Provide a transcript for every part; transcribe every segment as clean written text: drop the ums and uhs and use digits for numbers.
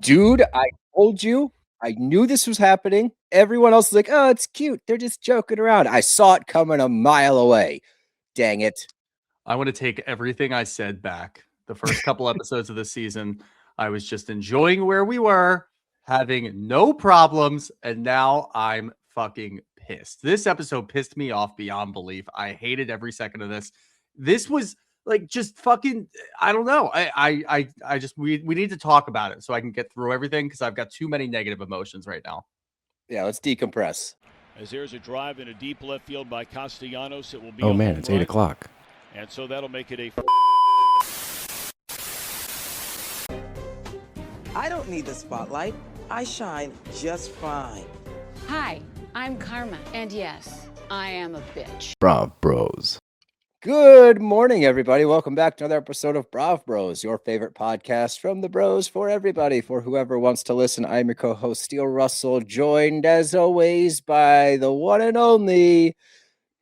Dude, I told you. I knew this was happening. Everyone else is like, oh, it's cute. They're just joking around. I saw it coming a mile away. Dang it. I want to take everything I said back. The first couple episodes of the season, I was just enjoying where we were, having no problems, and now I'm fucking pissed. This episode pissed me off beyond belief. I hated every second of this. This was like just fucking I don't know. I just we need to talk about it so I can get through everything because I've got too many negative emotions right now. Yeah, let's decompress. As there's a drive in a deep left field by Castellanos, it will be Oh a man, home it's run. 8 o'clock. And so that'll make it a... I don't need the spotlight. I shine just fine. Hi, I'm Karma, and yes, I am a bitch. Brav Bros. Good morning, everybody. Welcome back to another episode of Brav Bros, your favorite podcast from the bros for everybody, for whoever wants to listen. I'm your co-host, Steele Russell, joined as always by the one and only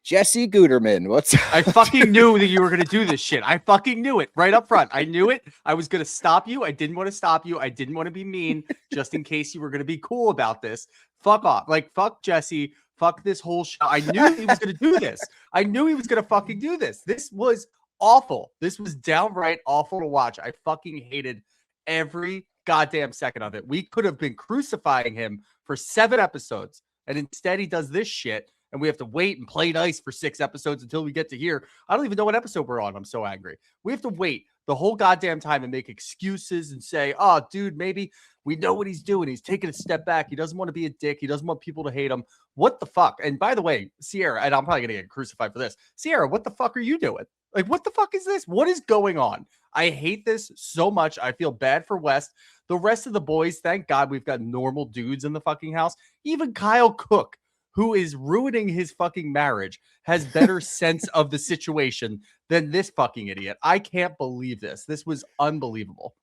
Jesse Guterman. What's up? I fucking knew that you were going to do this shit. I fucking knew it right up front. I knew it. I was going to stop you. I didn't want to stop you. I didn't want to be mean just in case you were going to be cool about this. Fuck off. Like, fuck Jesse. Fuck this whole show. I knew he was going to do this. I knew he was going to fucking do this. This was awful. This was downright awful to watch. I fucking hated every goddamn second of it. We could have been crucifying him for 7 episodes. And instead he does this shit. And we have to wait and play nice for 6 episodes until we get to here. I don't even know what episode we're on. I'm so angry. We have to wait the whole goddamn time and make excuses and say, oh, dude, maybe we know what he's doing. He's taking a step back. He doesn't want to be a dick. He doesn't want people to hate him. What the fuck? And by the way, Ciara, and I'm probably going to get crucified for this. Ciara, what the fuck are you doing? Like, what the fuck is this? What is going on? I hate this so much. I feel bad for West. The rest of the boys, thank God we've got normal dudes in the fucking house. Even Kyle Cook, who is ruining his fucking marriage, has better sense of the situation than this fucking idiot. I can't believe this. This was unbelievable.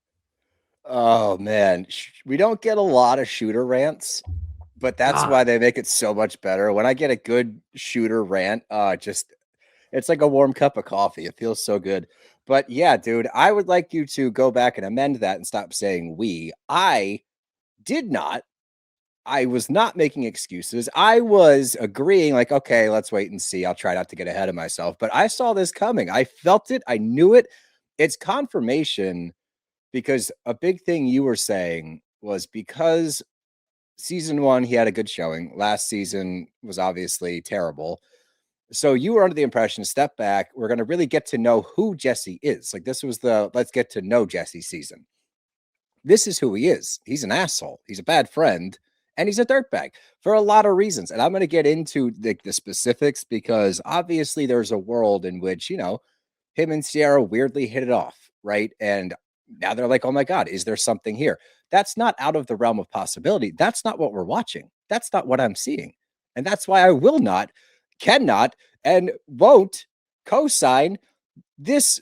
Oh, man. We don't get a lot of shooter rants, but that's why they make it so much better. When I get a good shooter rant, it's like a warm cup of coffee. It feels so good. But yeah, dude, I would like you to go back and amend that and stop saying we. I was not making excuses. I was agreeing, like, okay, let's wait and see. I'll try not to get ahead of myself. But I saw this coming. I felt it. I knew it. It's confirmation, because a big thing you were saying was because season 1, he had a good showing. Last season was obviously terrible. So you were under the impression, step back, we're going to really get to know who Jesse is. Like, this was the let's get to know Jesse season. This is who he is. He's an asshole. He's a bad friend. And he's a dirtbag for a lot of reasons. And I'm going to get into the specifics because obviously there's a world in which, him and Ciara weirdly hit it off, right? And now they're like, oh my God, is there something here? That's not out of the realm of possibility. That's not what we're watching. That's not what I'm seeing. And that's why I will not, cannot, and won't co-sign this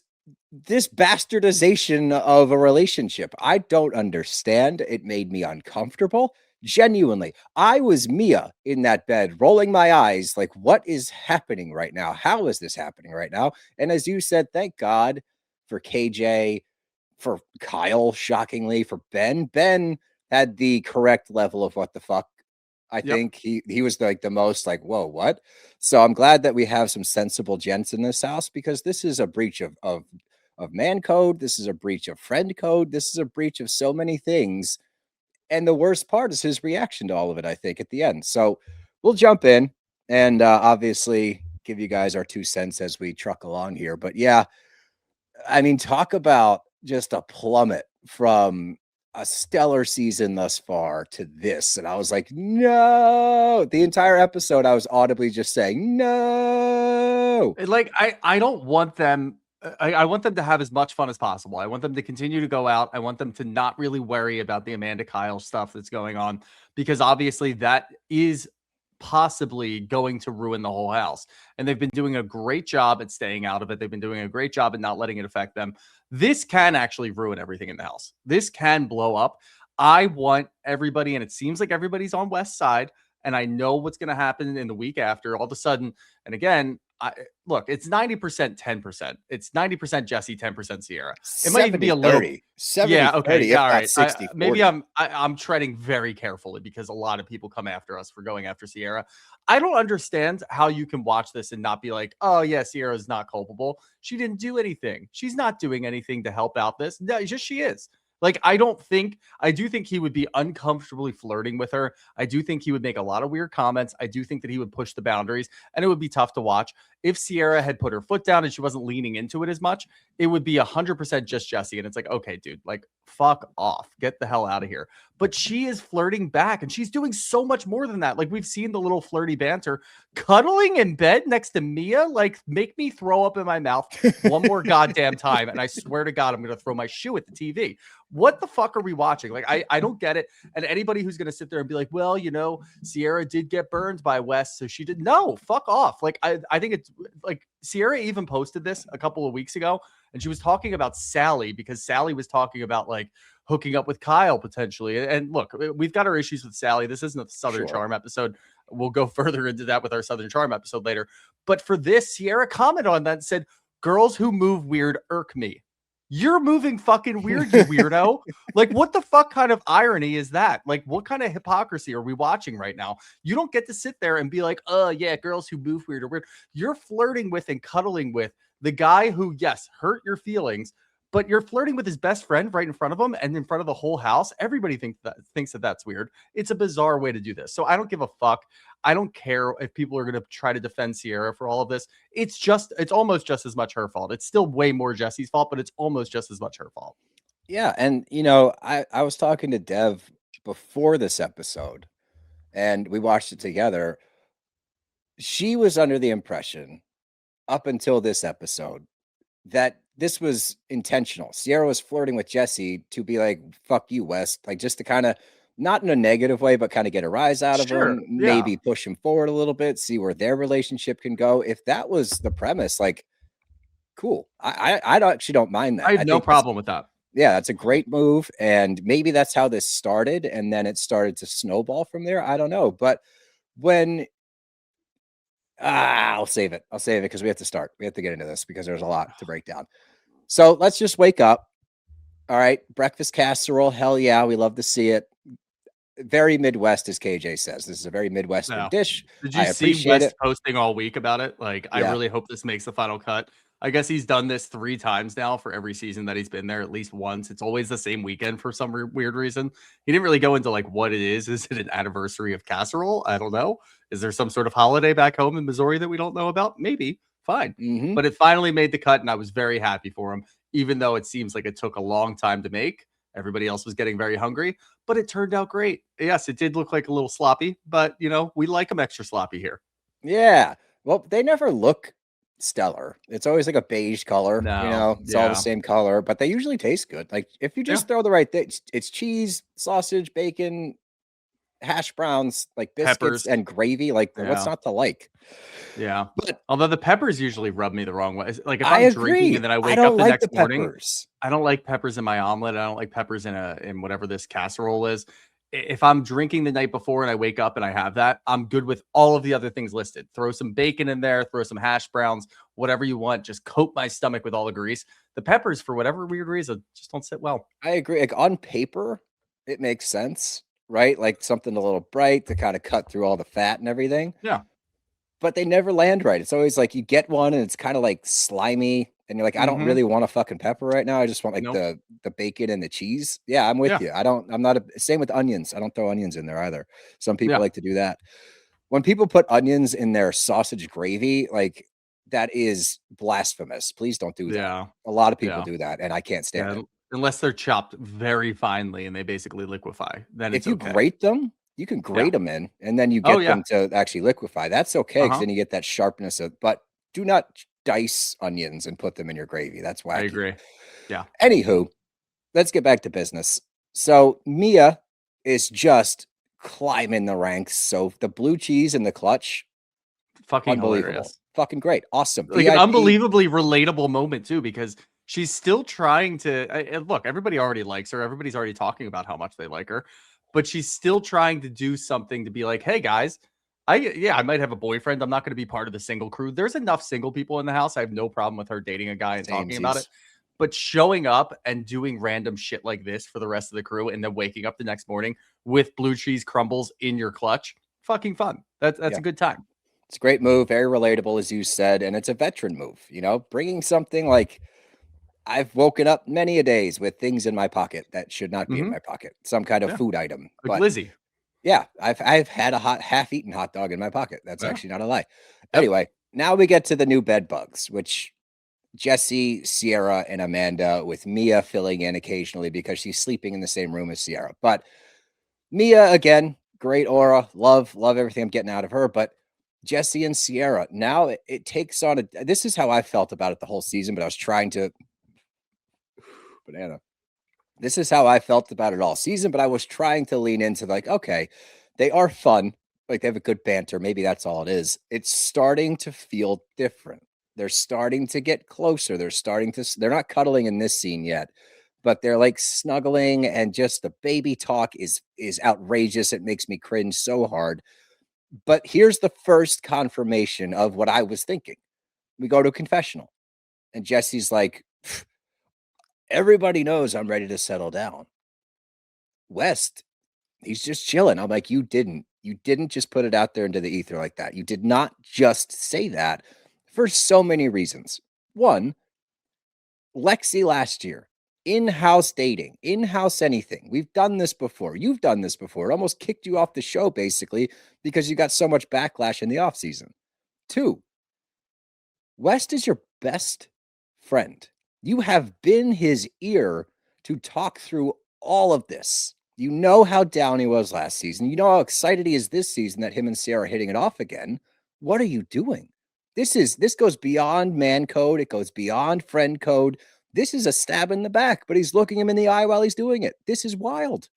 bastardization of a relationship. I don't understand. It made me uncomfortable. Genuinely, I was Mia in that bed, rolling my eyes like, what is happening right now? How is this happening right now? And as you said, thank God for KJ, for Kyle, shockingly, for Ben. Ben had the correct level of what the fuck. I think he was like the most like, whoa, what? So I'm glad that we have some sensible gents in this house, because this is a breach of man code. This is a breach of friend code. This is a breach of so many things. And the worst part is his reaction to all of it, I think, at the end. So we'll jump in and obviously give you guys our 2 cents as we truck along here. But yeah, I mean, talk about just a plummet from a stellar season thus far to this. And I was like, no, the entire episode, I was audibly just saying, no. Like, I don't want them. I want them to have as much fun as possible. I want them to continue to go out. I want them to not really worry about the Amanda Kyle stuff that's going on, because obviously that is possibly going to ruin the whole house. And they've been doing a great job at staying out of it. They've been doing a great job at not letting it affect them. This can actually ruin everything in the house. This can blow up. I want everybody, and it seems like everybody's on West's side. and I know what's going to happen in the week after. All of a sudden, and again, look, it's 90%, 10%. It's 90% Jesse, 10% Ciara. It might even be a little 70, yeah, okay, 30, yeah, if all not right. 60, Maybe 40. I'm treading very carefully because a lot of people come after us for going after Ciara. I don't understand how you can watch this and not be like, oh yeah, Ciara's not culpable. She didn't do anything. She's not doing anything to help out this. No, just she is. Like, I do think he would be uncomfortably flirting with her. I do think he would make a lot of weird comments. I do think that he would push the boundaries, and it would be tough to watch. If Ciara had put her foot down and she wasn't leaning into it as much, it would be 100% just Jesse. And it's like, okay, dude, like, fuck off. Get the hell out of here. But she is flirting back, and she's doing so much more than that. Like, we've seen the little flirty banter. Cuddling in bed next to Mia, like, make me throw up in my mouth one more goddamn time, and I swear to God, I'm going to throw my shoe at the TV. What the fuck are we watching? Like, I don't get it. And anybody who's going to sit there and be like, well, you know, Ciara did get burned by Wes, so she did. No, fuck off. Like, I think it's like Ciara even posted this a couple of weeks ago, and she was talking about Sally because Sally was talking about like hooking up with Kyle potentially. And look, we've got our issues with Sally. This isn't a Southern Charm episode. We'll go further into that with our Southern Charm episode later. But for this, Ciara commented on that and said, girls who move weird irk me. You're moving fucking weird, you weirdo. Like, what the fuck kind of irony is that? Like, what kind of hypocrisy are we watching right now? You don't get to sit there and be like, oh, yeah, girls who move weird are weird. You're flirting with and cuddling with the guy who, yes, hurt your feelings, but you're flirting with his best friend right in front of him and in front of the whole house. Everybody thinks that that's weird. It's a bizarre way to do this. So I don't give a fuck. I don't care if people are going to try to defend Ciara for all of this. It's almost just as much her fault. It's still way more Jesse's fault, but it's almost just as much her fault. Yeah. And, you know, I was talking to Dev before this episode and we watched it together. She was under the impression up until this episode that this was intentional. Ciara was flirting with Jesse to be like, fuck you, Wes. Like, just to kind of, not in a negative way, but kind of get a rise out of him, maybe push him forward a little bit, see where their relationship can go. If that was the premise, like, cool. I actually don't mind that. I have no problem with that. Yeah, that's a great move. And maybe that's how this started. And then it started to snowball from there. I don't know. But when I'll save it. I'll save it because we have to start. We have to get into this because there's a lot to break down. So let's just wake up. All right. Breakfast casserole. Hell yeah. We love to see it. Very Midwest, as KJ says. This is a very Midwestern dish. Did you see West posting all week about it? Like, I really hope this makes the final cut. I guess he's done this 3 times now for every season that he's been there, at least once. It's always the same weekend for some weird reason. He didn't really go into like what it is. Is it an anniversary of casserole? I don't know. Is there some sort of holiday back home in Missouri that we don't know about? Maybe. Fine. Mm-hmm. But it finally made the cut, and I was very happy for him, even though it seems like it took a long time to make. Everybody else was getting very hungry, but it turned out great. Yes, it did look like a little sloppy, but, you know, we like them extra sloppy here. Yeah. Well, they never look stellar. It's always like a beige color. No, you know, it's all the same color, but they usually taste good. Like, if you just throw the right thing, it's cheese, sausage, bacon, hash browns, like biscuits Peppers and gravy. Like, what's not to like? Yeah. But although the peppers usually rub me the wrong way. Like, if I I'm agree. drinking and then I wake don't up the like next morning, peppers. I don't like peppers in my omelet. I don't like peppers in whatever this casserole is. If I'm drinking the night before and I wake up and I have that, I'm good with all of the other things listed. Throw some bacon in there, throw some hash browns, whatever you want. Just coat my stomach with all the grease. The peppers, for whatever weird reason, just don't sit well. I agree. Like, on paper, it makes sense, right? Like, something a little bright to kind of cut through all the fat and everything. Yeah. But they never land right. It's always like you get one and it's kind of like slimy. And you're like, I don't really want a fucking pepper right now. I just want like the bacon and the cheese. Yeah, I'm with you. I'm not same with onions. I don't throw onions in there either. Some people like to do that. When people put onions in their sausage gravy, like, that is blasphemous. Please don't do that. Yeah. A lot of people do that, and I can't stand it. Unless they're chopped very finely and they basically liquefy. Then if you grate them, you can grate them in, and then you get them to actually liquefy. That's okay, because then you get that sharpness of. But do not dice onions and put them in your gravy. That's wacky. I agree. Yeah. Anywho, let's get back to business. So Mia is just climbing the ranks. So the blue cheese in the clutch, fucking unbelievable, hilarious. Fucking great, awesome, like an unbelievably relatable moment too, because she's still trying to look. Everybody already likes her. Everybody's already talking about how much they like her. but she's still trying to do something to be like, hey guys, I might have a boyfriend. I'm not going to be part of the single crew. There's enough single people in the house. I have no problem with her dating a guy and talking about it. But showing up and doing random shit like this for the rest of the crew and then waking up the next morning with blue cheese crumbles in your clutch, fucking fun. That's a good time. It's a great move, very relatable, as you said, and it's a veteran move. Bringing something like, I've woken up many a days with things in my pocket that should not be in my pocket, some kind of food item. Like but Lizzie. yeah, I've had a half-eaten hot dog in my pocket. That's actually not a lie. Anyway, now we get to the new bed bugs, which Jesse, Ciara, and Amanda, with Mia filling in occasionally because she's sleeping in the same room as Ciara. But Mia, again, great aura, love everything I'm getting out of her. But Jesse and Ciara, now it takes on this is how I felt about it the whole season, but I was trying to banana. This is how I felt about it all season, but I was trying to lean into like, okay, they are fun. Like they have a good banter. Maybe that's all it is. It's starting to feel different. They're starting to get closer. They're not cuddling in this scene yet, but they're like snuggling, and just the baby talk is outrageous. It makes me cringe so hard. But here's the first confirmation of what I was thinking. We go to a confessional, and Jesse's like, everybody knows I'm ready to settle down. West, he's just chilling. I'm like, you didn't just put it out there into the ether like that. You did not just say that for so many reasons. One, Lexi last year, in-house dating, in-house anything. We've done this before. You've done this before. It almost kicked you off the show basically because you got so much backlash in the offseason. Two, West is your best friend. You have been his ear to talk through all of this. You know how down he was last season. You know how excited he is this season that him and Ciara are hitting it off again. What are you doing? This goes beyond man code. It goes beyond friend code. This is a stab in the back, but he's looking him in the eye while he's doing it. This is wild.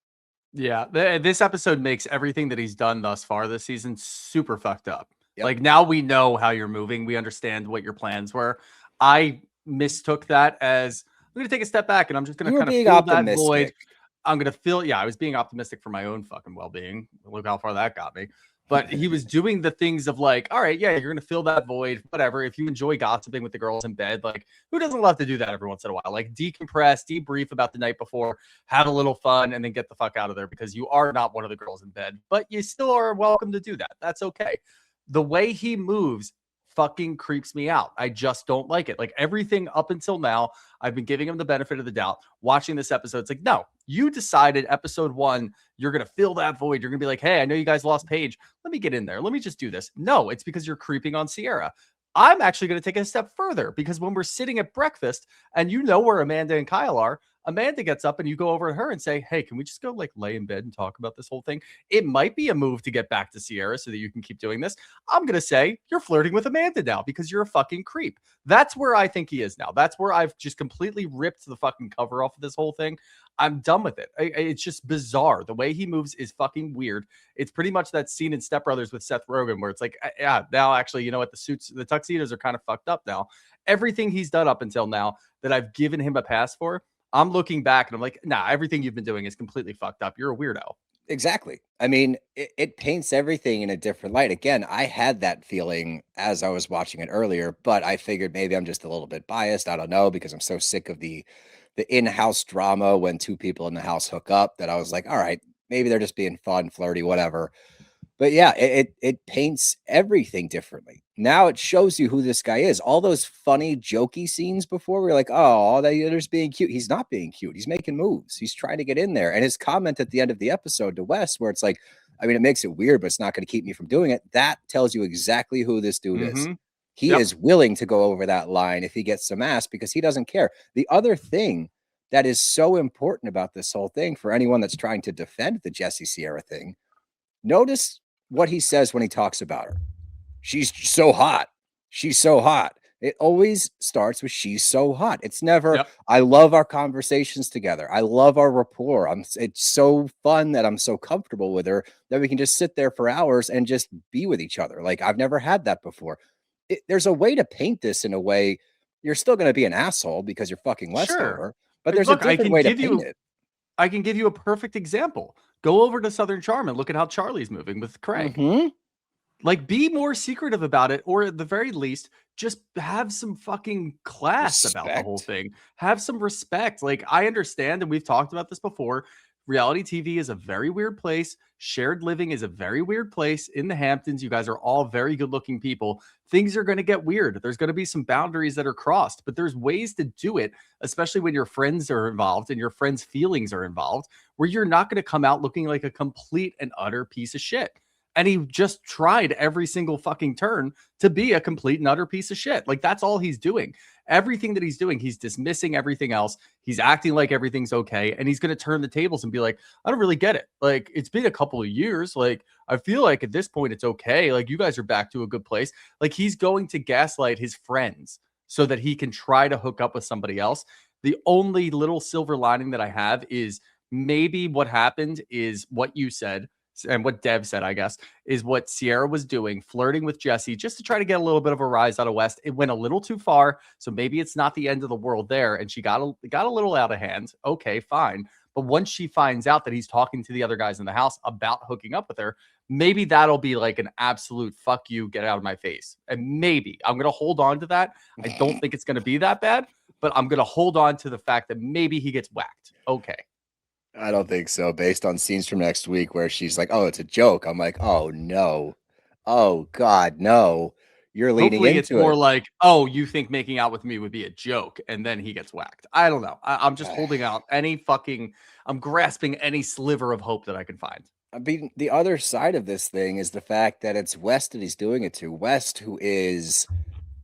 Yeah, this episode makes everything that he's done thus far this season super fucked up. Yep. Like now we know how you're moving. We understand what your plans were. I mistook that as I'm going to take a step back and I'm just going to kind of fill that void. I'm going to feel, I was being optimistic for my own fucking well-being. Look how far that got me. But he was doing the things of like, all right, yeah, you're going to fill that void, whatever. If you enjoy gossiping with the girls in bed, like who doesn't love to do that every once in a while? Like decompress, debrief about the night before, have a little fun, and then get the fuck out of there because you are not one of the girls in bed, but you still are welcome to do that. That's okay. The way he moves fucking creeps me out. I just don't like it. Like everything up until now, I've been giving him the benefit of the doubt. Watching this episode, it's like, no, you decided episode 1, you're going to fill that void. You're going to be like, hey, I know you guys lost Paige. Let me get in there. Let me just do this. No, it's because you're creeping on Ciara. I'm actually going to take it a step further because when we're sitting at breakfast and you know where Amanda and Kyle are, Amanda gets up and you go over to her and say, hey, can we just go like lay in bed and talk about this whole thing? It might be a move to get back to Ciara so that you can keep doing this. I'm going to say you're flirting with Amanda now because you're a fucking creep. That's where I think he is now. That's where I've just completely ripped the fucking cover off of this whole thing. I'm done with it. It's just bizarre. The way he moves is fucking weird. It's pretty much that scene in Step Brothers with Seth Rogen where it's like, yeah, now actually, you know what? The tuxedos are kind of fucked up now. Everything he's done up until now that I've given him a pass for, I'm looking back and I'm like, nah, everything you've been doing is completely fucked up. You're a weirdo. Exactly. I mean, it paints everything in a different light. Again, I had that feeling as I was watching it earlier, but I figured maybe I'm just a little bit biased. I don't know, because I'm so sick of the in-house drama when two people in the house hook up that I was like, all right, maybe they're just being fun, flirty, whatever. But yeah, it paints everything differently. Now it shows you who this guy is. All those funny, jokey scenes before, we were like, oh, they're just being cute. He's not being cute. He's making moves. He's trying to get in there. And his comment at the end of the episode to Wes, where it's like, I mean, it makes it weird, but it's not going to keep me from doing it. That tells you exactly who this dude is. He is willing to go over that line if he gets some ass because he doesn't care. The other thing that is so important about this whole thing for anyone that's trying to defend the Jesse Ciara thing, notice what he says when he talks about her. She's so hot. She's so hot. It always starts with she's so hot. It's never, I love our conversations together. I love our rapport. It's so fun that I'm so comfortable with her that we can just sit there for hours and just be with each other. Like I've never had that before. There's a way to paint this in a way. You're still going to be an asshole because you're fucking Westover, but there's a different way to paint it. I can give you a perfect example. Go over to Southern Charm and look at how Charlie's moving with Craig. Mm-hmm. Like, be more secretive about it, or at the very least, just have some fucking class about the whole Respect. thing. Have some respect. Like, I understand, and we've talked about this before. Reality TV is a very weird place. Shared living is a very weird place. In the Hamptons, you guys are all very good looking people. Things are going to get weird. There's going to be some boundaries that are crossed, but there's ways to do it, especially when your friends are involved and your friends' feelings are involved, where you're not going to come out looking like a complete and utter piece of shit. And he just tried every single fucking turn to be a complete and utter piece of shit. Like, that's all he's doing. Everything that he's doing, he's dismissing everything else. He's acting like everything's okay. And he's going to turn the tables and be like, I don't really get it. Like, it's been a couple of years. Like, I feel like at this point, it's okay. Like, you guys are back to a good place. Like, he's going to gaslight his friends so that he can try to hook up with somebody else. The only little silver lining that I have is maybe what happened is what you said. And what Dev said, I guess, is what Ciara was doing, flirting with Jesse just to try to get a little bit of a rise out of West. It went a little too far, so maybe it's not the end of the world there. And she got a little out of hand. Okay, fine. But once she finds out that he's talking to the other guys in the house about hooking up with her, maybe that'll be like an absolute fuck you, get out of my face. And maybe I'm going to hold on to that. I don't think it's going to be that bad, but I'm going to hold on to the fact that maybe he gets whacked. Okay. I don't think so. Based on scenes from next week where she's like, "Oh, it's a joke." I'm like, "Oh no, oh God, no." You're leading Hopefully it's into more it. like, oh, you think making out with me would be a joke, and then he gets whacked. I don't know. I'm just holding out I'm grasping any sliver of hope that I can find. I mean, the other side of this thing is the fact that it's West that he's doing it to. West, who is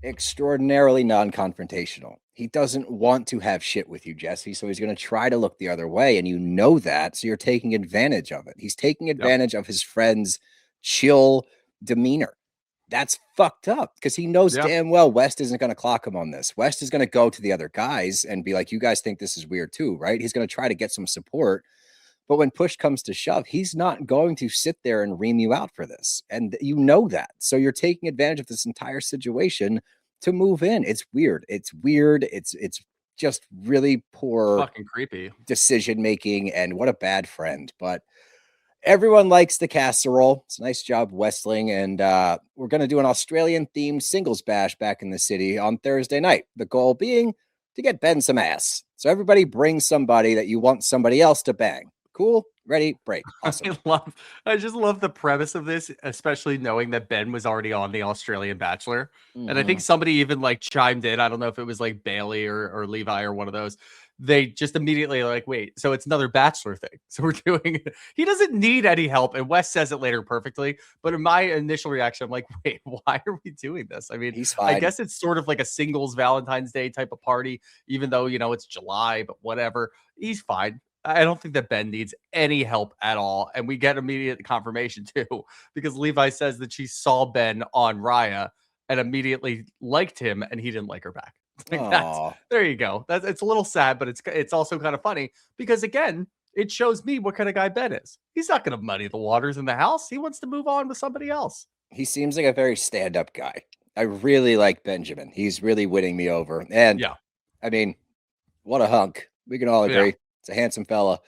extraordinarily non-confrontational. He doesn't want to have shit with you, Jesse, so he's going to try to look the other way, and you know that, so you're taking advantage of it. He's taking advantage of his friend's chill demeanor. That's fucked up because he knows Yeah. damn well West isn't going to clock him on this. West is going to go to the other guys and be like, "You guys think this is weird too, right?" He's going to try to get some support. But when push comes to shove, he's not going to sit there and ream you out for this. And you know that. So you're taking advantage of this entire situation to move in. It's weird. It's weird. It's just really poor Fucking creepy. decision making, and what a bad friend. But everyone likes the casserole. It's a nice job, Westling. And we're going to do an Australian themed singles bash back in the city on Thursday night. The goal being to get Ben some ass. So everybody bring somebody that you want somebody else to bang. Cool, ready, break. Awesome. I just love the premise of this, especially knowing that Ben was already on the Australian Bachelor. And I think somebody even like chimed in. I don't know if it was like Bailey or Levi or one of those. They just immediately like, wait, so it's another Bachelor thing. So we're doing it. He doesn't need any help. And Wes says it later perfectly. But in my initial reaction, I'm like, wait, why are we doing this? I mean, He's fine. I guess it's sort of like a singles Valentine's Day type of party, even though, it's July, but whatever. He's fine. I don't think that Ben needs any help at all. And we get immediate confirmation too, because Levi says that she saw Ben on Raya and immediately liked him and he didn't like her back. Like there you go. It's a little sad, but it's also kind of funny because again, it shows me what kind of guy Ben is. He's not going to muddy the waters in the house. He wants to move on with somebody else. He seems like a very stand-up guy. I really like Benjamin. He's really winning me over. And yeah, I mean, what a hunk. We can all agree. Yeah. It's a handsome fella.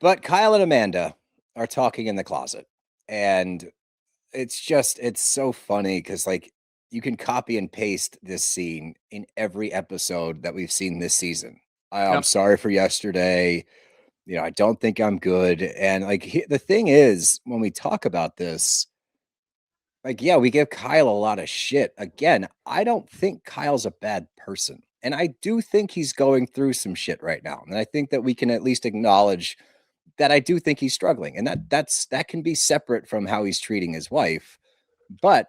But Kyle and Amanda are talking in the closet. And it's so funny because like you can copy and paste this scene in every episode that we've seen this season. I'm sorry for yesterday. I don't think I'm good. And like the thing is, when we talk about this, like, yeah, we give Kyle a lot of shit. Again, I don't think Kyle's a bad person. And I do think he's going through some shit right now. And I think that we can at least acknowledge that I do think he's struggling. And that can be separate from how he's treating his wife. But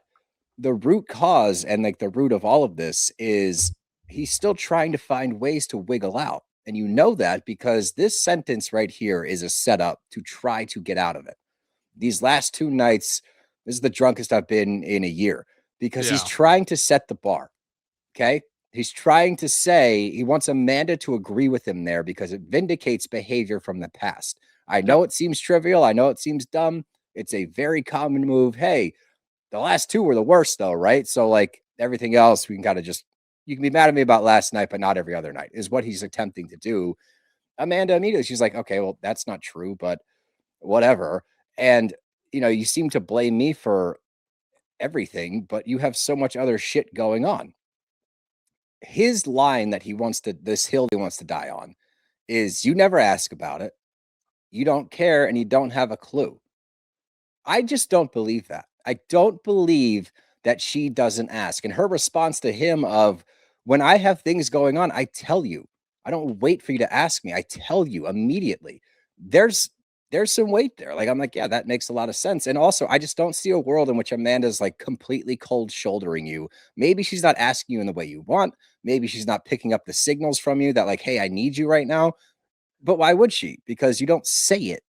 the root cause and like the root of all of this is he's still trying to find ways to wiggle out. And you know that because this sentence right here is a setup to try to get out of it. These last 2 nights, this is the drunkest I've been in a year because he's trying to set the bar. Okay. He's trying to say he wants Amanda to agree with him there because it vindicates behavior from the past. I know it seems trivial. I know it seems dumb. It's a very common move. Hey, the last 2 were the worst though, right? So like everything else, we can kind of you can be mad at me about last night, but not every other night is what he's attempting to do. Amanda immediately, she's like, okay, well, that's not true, but whatever. And, you seem to blame me for everything, but you have so much other shit going on. His line that this hill he wants to die on is you never ask about it. You don't care and you don't have a clue. I just don't believe that. I don't believe that she doesn't ask. And her response to him of when I have things going on, I tell you. I don't wait for you to ask me. I tell you immediately. There's some weight there. Like I'm like, yeah, that makes a lot of sense. And also, I just don't see a world in which Amanda's like completely cold shouldering you. Maybe she's not asking you in the way you want. Maybe she's not picking up the signals from you that like, hey, I need you right now. But why would she? Because you don't say it.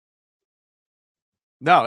No,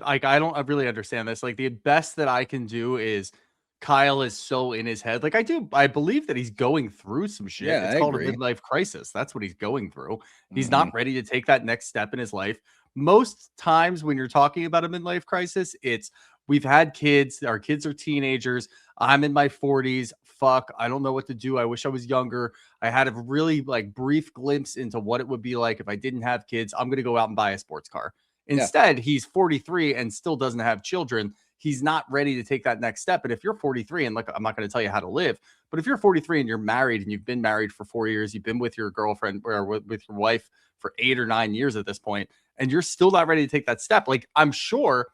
like I don't really understand this. Like the best that I can do is Kyle is so in his head. Like I believe that he's going through some shit. Yeah, It's I called a agree. midlife crisis. That's what he's going through. He's Mhm. not ready to take that next step in his life. Most times when you're talking about a midlife crisis, it's we've had kids, our kids are teenagers. I'm in my 40s. Fuck, I don't know what to do. I wish I was younger. I had a really like brief glimpse into what it would be like if I didn't have kids. I'm going to go out and buy a sports car. Yeah. Instead, he's 43 and still doesn't have children. He's not ready to take that next step. And if you're 43, and look, I'm not going to tell you how to live, but if you're 43 and you're married and you've been married for 4 years, you've been with your girlfriend or with your wife for 8 or 9 years at this point, and you're still not ready to take that step, like I'm sure,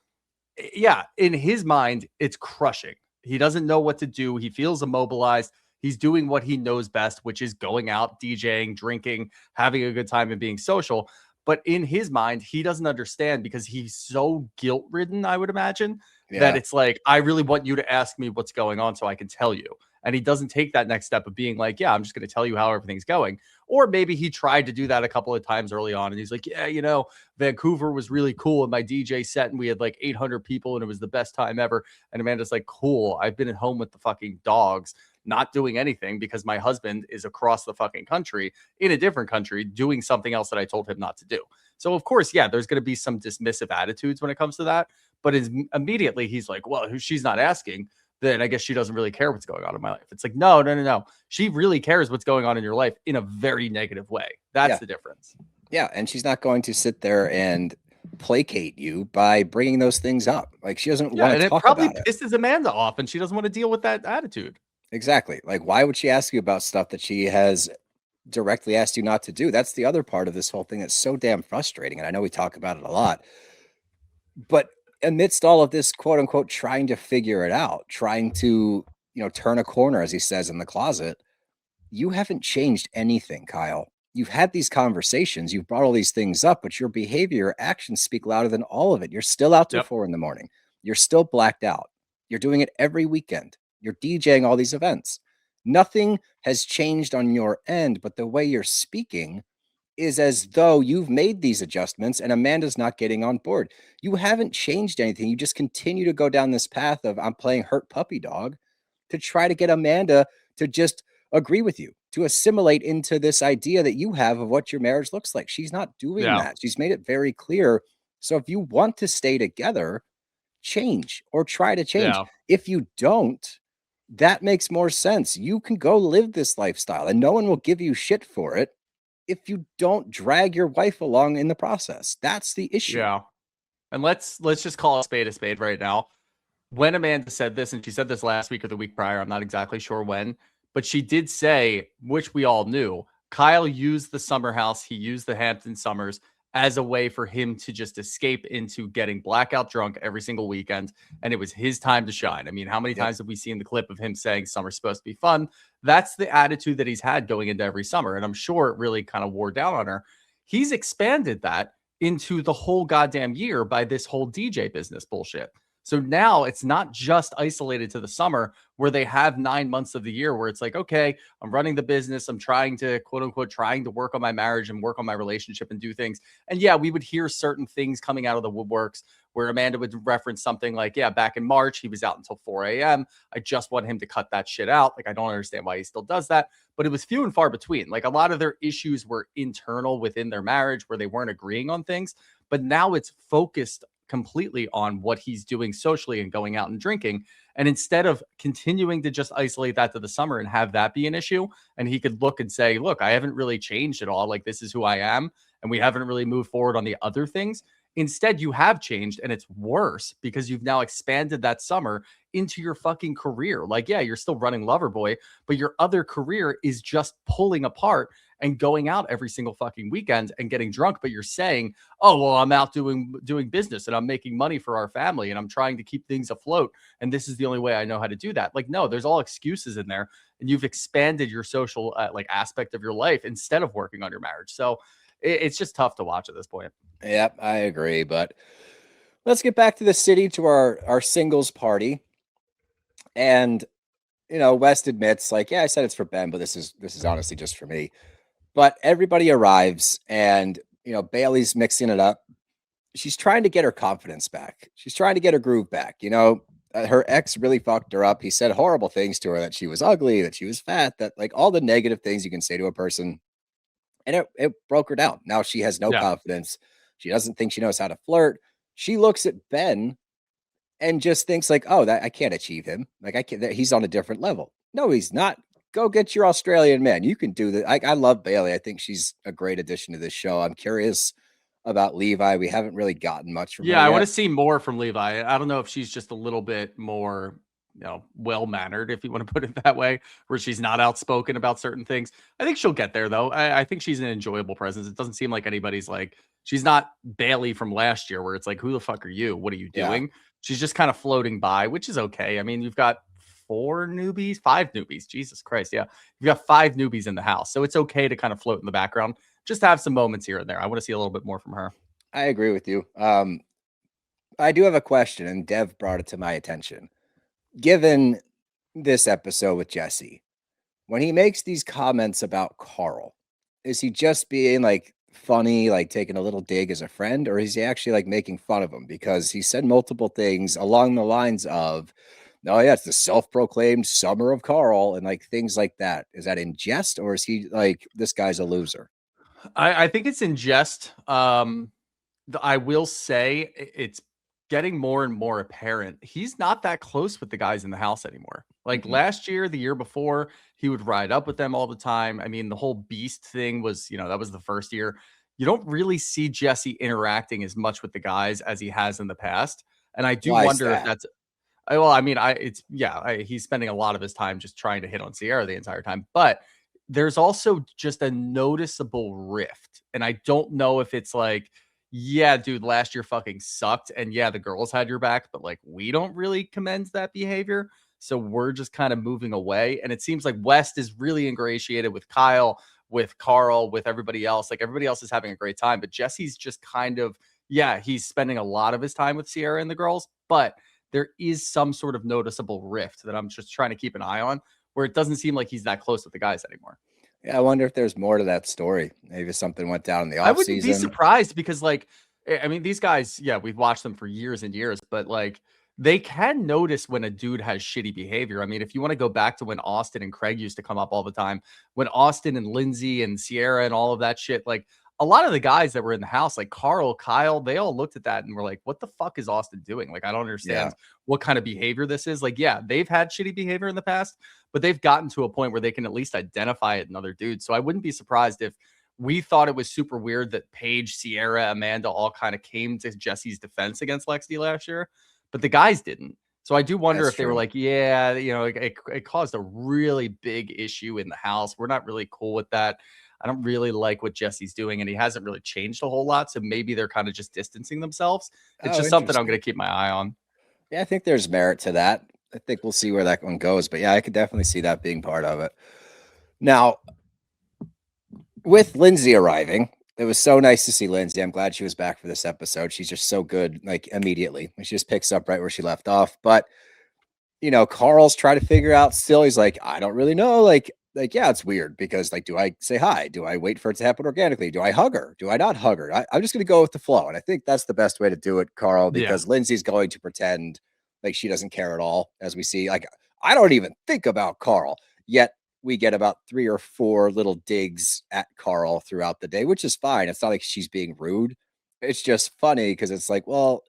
yeah, in his mind, it's crushing. He doesn't know what to do. He feels immobilized. He's doing what he knows best, which is going out, DJing, drinking, having a good time, and being social. But in his mind, he doesn't understand because he's so guilt ridden, I would imagine, that Yeah. it's like, I really want you to ask me what's going on so I can tell you. And he doesn't take that next step of being like, yeah, I'm just going to tell you how everything's going. Or maybe he tried to do that a couple of times early on. And he's like, yeah, Vancouver was really cool in my DJ set. And we had like 800 people and it was the best time ever. And Amanda's like, cool. I've been at home with the fucking dogs, not doing anything because my husband is across the fucking country in a different country doing something else that I told him not to do. So, of course, yeah, there's going to be some dismissive attitudes when it comes to that. But immediately he's like, well, she's not asking, then I guess she doesn't really care what's going on in my life. It's like, no, no, no, no. She really cares what's going on in your life in a very negative way. That's Yeah. the difference. Yeah. And she's not going to sit there and placate you by bringing those things up. Like she doesn't Yeah, want and to it talk probably about it. pisses Amanda off, and she doesn't want to deal with that attitude. Exactly. Like, why would she ask you about stuff that she has directly asked you not to do? That's the other part of this whole thing that's so damn frustrating. And I know we talk about it a lot, but amidst all of this, quote unquote, trying to figure it out, trying to, turn a corner, as he says in the closet, you haven't changed anything, Kyle. You've had these conversations, you've brought all these things up, but your behavior, your actions speak louder than all of it. You're still out till Yep. 4 a.m. You're still blacked out. You're doing it every weekend. You're DJing all these events. Nothing has changed on your end, but the way you're speaking is as though you've made these adjustments and Amanda's not getting on board. You haven't changed anything. You just continue to go down this path of I'm playing hurt puppy dog to try to get Amanda to just agree with you, to assimilate into this idea that you have of what your marriage looks like. She's not doing Yeah. that. She's made it very clear. So if you want to stay together, change or try to change. Yeah. If you don't, that makes more sense. You can go live this lifestyle and no one will give you shit for it if you don't drag your wife along in the process. That's the issue. Yeah. And let's just call a spade right now. When Amanda said this, and she said this last week or the week prior, I'm not exactly sure when, but she did say, which we all knew, Kyle used the summer house, he used the Hampton Summers as a way for him to just escape into getting blackout drunk every single weekend. And it was his time to shine. I mean, how many times have we seen the clip of him saying summer's supposed to be fun? That's the attitude that he's had going into every summer. And I'm sure it really kind of wore down on her. He's expanded that into the whole goddamn year by this whole DJ business bullshit. So now it's not just isolated to the summer where they have 9 months of the year where it's like, okay, I'm running the business. I'm trying to quote unquote, trying to work on my marriage and work on my relationship and do things. And yeah, we would hear certain things coming out of the woodworks where Amanda would reference something like, yeah, back in March, he was out until 4 a.m. I just want him to cut that shit out. Like, I don't understand why he still does that, but it was few and far between. Like a lot of their issues were internal within their marriage where they weren't agreeing on things, but now it's focused completely on what he's doing socially and going out and drinking. And instead of continuing to just isolate that to the summer and have that be an issue, and he could look and say, look, I haven't really changed at all. Like, this is who I am. And we haven't really moved forward on the other things. Instead, you have changed and it's worse because you've now expanded that summer into your fucking career. Like, yeah, you're still running Loverboy, but your other career is just pulling apart and going out every single fucking weekend and getting drunk. But you're saying, oh, well, I'm out doing business and I'm making money for our family and I'm trying to keep things afloat. And this is the only way I know how to do that. Like, no, there's all excuses in there. And you've expanded your social like aspect of your life instead of working on your marriage. So it's just tough to watch at this point. Yep, I agree. But let's get back to the city to our singles party. And West admits, like, yeah, I said it's for Ben, but this is honestly just for me. But everybody arrives, and Bailey's mixing it up. She's trying to get her confidence back. She's trying to get her groove back. Her ex really fucked her up. He said horrible things to her, that she was ugly, that she was fat, that like all the negative things you can say to a person. And it broke her down. Now she has no Yeah. confidence. She doesn't think she knows how to flirt. She looks at Ben and just thinks like, oh, that I can't achieve him. Like I can't, he's on a different level. No, he's not. Go get your Australian man. You can do that. I love Bailey. I think she's a great addition to this show. I'm curious about Levi. We haven't really gotten much from her Yeah, I want yet. to see more from Levi. I don't know if she's just a little bit more, well-mannered, if you want to put it that way, where she's not outspoken about certain things. I think she'll get there, though. I think she's an enjoyable presence. It doesn't seem like anybody's like, she's not Bailey from last year, where it's like, who the fuck are you? What are you Yeah. doing? She's just kind of floating by, which is okay. I mean, you've got 5 newbies. Jesus Christ. Yeah. You've got 5 newbies in the house. So it's okay to kind of float in the background. Just have some moments here and there. I want to see a little bit more from her. I agree with you. I do have a question, and Dev brought it to my attention. Given this episode with Jesse, when he makes these comments about Carl, is he just being like funny, like taking a little dig as a friend, or is he actually like making fun of him? Because he said multiple things along the lines of, oh, yeah, it's the self-proclaimed summer of Carl, and like things like that. Is that in jest, or is he like, this guy's a loser? I think it's in jest. I will say it's getting more and more apparent. He's not that close with the guys in the house anymore. Like Mhm. last year, the year before, he would ride up with them all the time. I mean, the whole beast thing was, that was the first year. You don't really see Jesse interacting as much with the guys as he has in the past. And I do Why is wonder if that? that's well, I mean, he's spending a lot of his time just trying to hit on Ciara the entire time, but there's also just a noticeable rift. And I don't know if it's like, yeah, dude, last year fucking sucked. And yeah, the girls had your back, but like, we don't really commend that behavior. So we're just kind of moving away. And it seems like West is really ingratiated with Kyle, with Carl, with everybody else. Like everybody else is having a great time, but Jesse's just kind of, yeah, he's spending a lot of his time with Ciara and the girls, but there is some sort of noticeable rift that I'm just trying to keep an eye on, where it doesn't seem like he's that close with the guys anymore. Yeah, I wonder if there's more to that story. Maybe something went down in the I off wouldn't be season. surprised because, like, I mean, these guys, yeah, we've watched them for years and years, but like, they can notice when a dude has shitty behavior. I mean, if you want to go back to when Austin and Craig used to come up all the time, when Austin and Lindsay and Ciara and all of that shit, like, a lot of the guys that were in the house, like Carl, Kyle, they all looked at that and were like, what the fuck is Austin doing? Like, I don't understand what kind of behavior this is. Like, yeah, they've had shitty behavior in the past, but they've gotten to a point where they can at least identify it in other dudes. So I wouldn't be surprised if we thought it was super weird that Paige, Ciara, Amanda all kind of came to Jesse's defense against Lexi last year, but the guys didn't. So I do wonder That's if they were true. like, yeah, it caused a really big issue in the house. We're not really cool with that. I don't really like what Jesse's doing, and he hasn't really changed a whole lot. So maybe they're kind of just distancing themselves. It's Oh, just something I'm going interesting. to keep my eye on. Yeah, I think there's merit to that. I think we'll see where that one goes. But yeah, I could definitely see that being part of it. Now, with Lindsay arriving, it was so nice to see Lindsay. I'm glad she was back for this episode. She's just so good, like immediately. She just picks up right where she left off. But Carl's trying to figure out still. He's like, I don't really know. Yeah, it's weird because like, do I say hi? Do I wait for it to happen organically? Do I hug her? Do I not hug her? I'm just going to go with the flow. And I think that's the best way to do it, Carl, Yeah. because Lindsay's going to pretend like she doesn't care at all. As we see, like, I don't even think about Carl, yet we get about 3 or 4 little digs at Carl throughout the day, which is fine. It's not like she's being rude. It's just funny because it's like, well,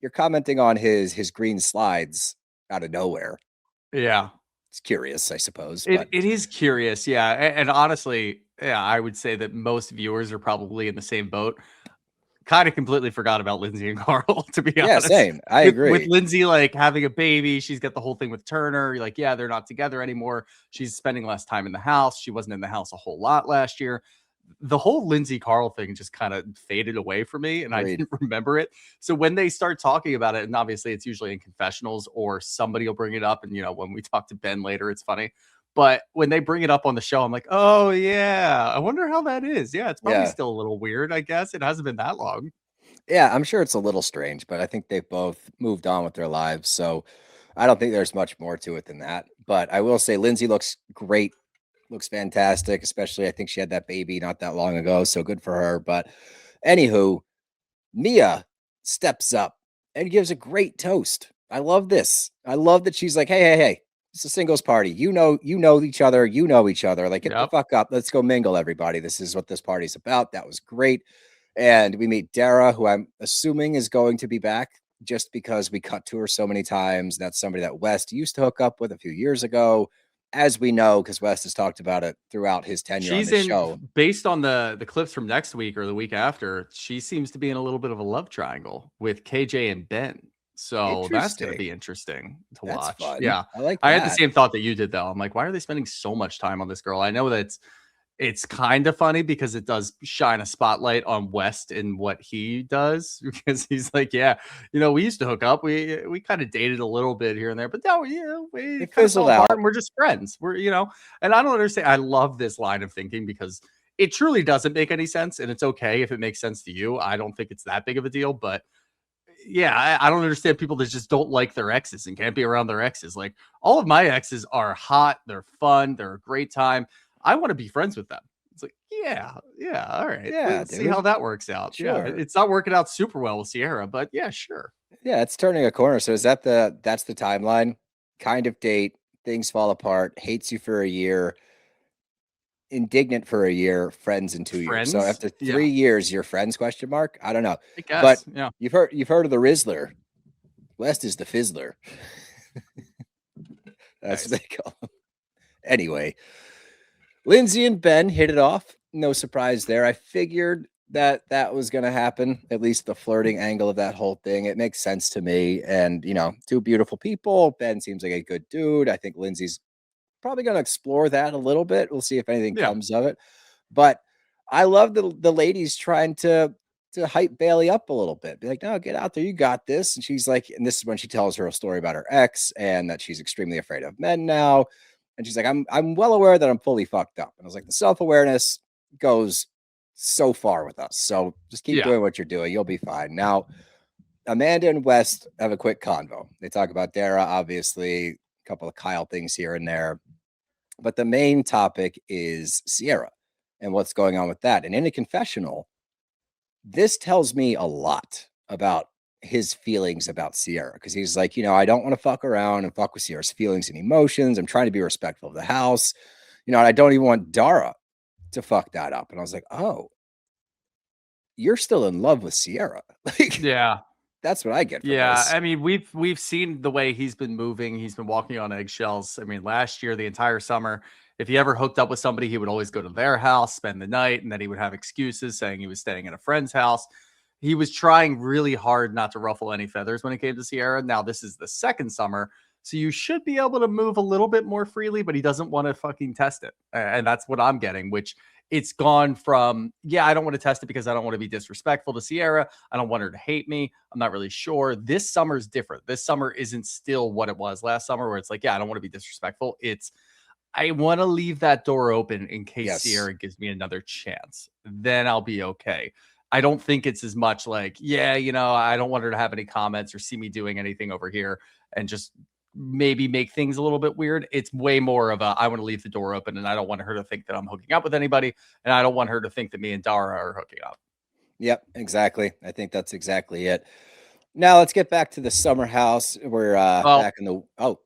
you're commenting on his green slides out of nowhere. Yeah. It's curious, I suppose, It but it is curious, yeah, and honestly, yeah, I would say that most viewers are probably in the same boat. kind of completely forgot about Lindsay and Carl, to be Yeah, honest. same. I With agree. Lindsay like having a baby, she's got the whole thing with Turner. You're like, yeah, they're not together anymore. She's spending less time in the house. She wasn't in the house a whole lot last year. The whole Lindsay Carl thing just kind of faded away for me, and I Agreed. didn't remember it. So when they start talking about it, and obviously it's usually in confessionals or somebody will bring it up, and when we talk to Ben later, it's funny. But when they bring it up on the show, I'm like, oh yeah, I wonder how that is. Yeah, it's probably Yeah. still a little weird. I guess it hasn't been that long. Yeah, I'm sure it's a little strange, but I think they've both moved on with their lives. So I don't think there's much more to it than that. But I will say Lindsay looks great, looks fantastic, especially I think she had that baby not that long ago. So good for her. But anywho, Mia steps up and gives a great toast. I love this. I love that she's like, hey, it's a singles party. You know each other. You know each other. Like, get the Yep. fuck up. Let's go mingle, everybody. This is what this party's about. That was great. And we meet Dara, who I'm assuming is going to be back just because we cut to her so many times. That's somebody that West used to hook up with a few years ago, as we know, because West has talked about it throughout his tenure on She's the in show. based on the clips from next week or the week after, she seems to be in a little bit of a love triangle with KJ and Ben. So that's going to Interesting. be interesting to That's watch. fun. Yeah. I like I had the that. same thought that you did though. I'm like, why are they spending so much time on this girl? I know that it's kind of funny because it does shine a spotlight on West and what he does because he's like, yeah, we used to hook up. We kind of dated a little bit here and there, but now we It kind of fell fizzled apart out. and we're just friends. And I don't understand. I love this line of thinking because it truly doesn't make any sense. And it's okay if it makes sense to you. I don't think it's that big of a deal, but yeah, I don't understand people that just don't like their exes and can't be around their exes. Like all of my exes are hot, they're fun, they're a great time. I want to be friends with them. It's like, yeah, all right. Yeah, Let's see how dude. that works out. Yeah, Sure. it's not working out super well with Ciara, but yeah, sure. Yeah, it's turning a corner. So is that's the timeline? Kind of date, things fall apart, hates you for a year, indignant for a year, friends in 2 years. So Friends? after Yeah, 3 years, you're friends? Question mark. I don't know, I but guess. Yeah. you've heard of the Rizzler. West is the Fizzler. That's what Nice. they call him. Anyway, Lindsay and Ben hit it off. No surprise there. I figured that was going to happen. At least the flirting angle of that whole thing. It makes sense to me. And two beautiful people. Ben seems like a good dude. I think Lindsay's probably going to explore that a little bit. We'll see if anything Yeah. comes of it. But I love the ladies trying to hype Bailey up a little bit. Be like, no, get out there. You got this. And she's like, and this is when she tells her a story about her ex and that she's extremely afraid of men now. And she's like, I'm well aware that I'm fully fucked up. And I was like, the self-awareness goes so far with us. So just keep Yeah. doing what you're doing. You'll be fine. Now, Amanda and West have a quick convo. They talk about Dara, obviously, a couple of Kyle things here and there. But the main topic is Ciara and what's going on with that. And in a confessional, this tells me a lot about his feelings about Ciara because he's like, I don't want to fuck around and fuck with Ciara's feelings and emotions. I'm trying to be respectful of the house, and I don't even want Dara to fuck that up. And I was like, oh, you're still in love with Ciara. Like, Yeah. that's what I get from Yeah, this. I mean, we've seen the way he's been moving. He's been walking on eggshells. I mean, last year, the entire summer, if he ever hooked up with somebody, he would always go to their house, spend the night, and then he would have excuses saying he was staying at a friend's house. He was trying really hard not to ruffle any feathers when it came to Ciara. Now, this is the second summer, so you should be able to move a little bit more freely, but he doesn't want to fucking test it. And that's what I'm getting, which it's gone from, yeah, I don't want to test it because I don't want to be disrespectful to Ciara. I don't want her to hate me. I'm not really sure. This summer is different. This summer isn't still what it was last summer, where it's like, yeah, I don't want to be disrespectful. It's, I want to leave that door open in case Yes. Ciara gives me another chance. Then I'll be okay. I don't think it's as much like, yeah, I don't want her to have any comments or see me doing anything over here and just maybe make things a little bit weird. It's way more of a, I want to leave the door open and I don't want her to think that I'm hooking up with anybody. And I don't want her to think that me and Dara are hooking up. Yep, exactly. I think that's exactly it. Now let's get back to the summer house. We're Well, back in the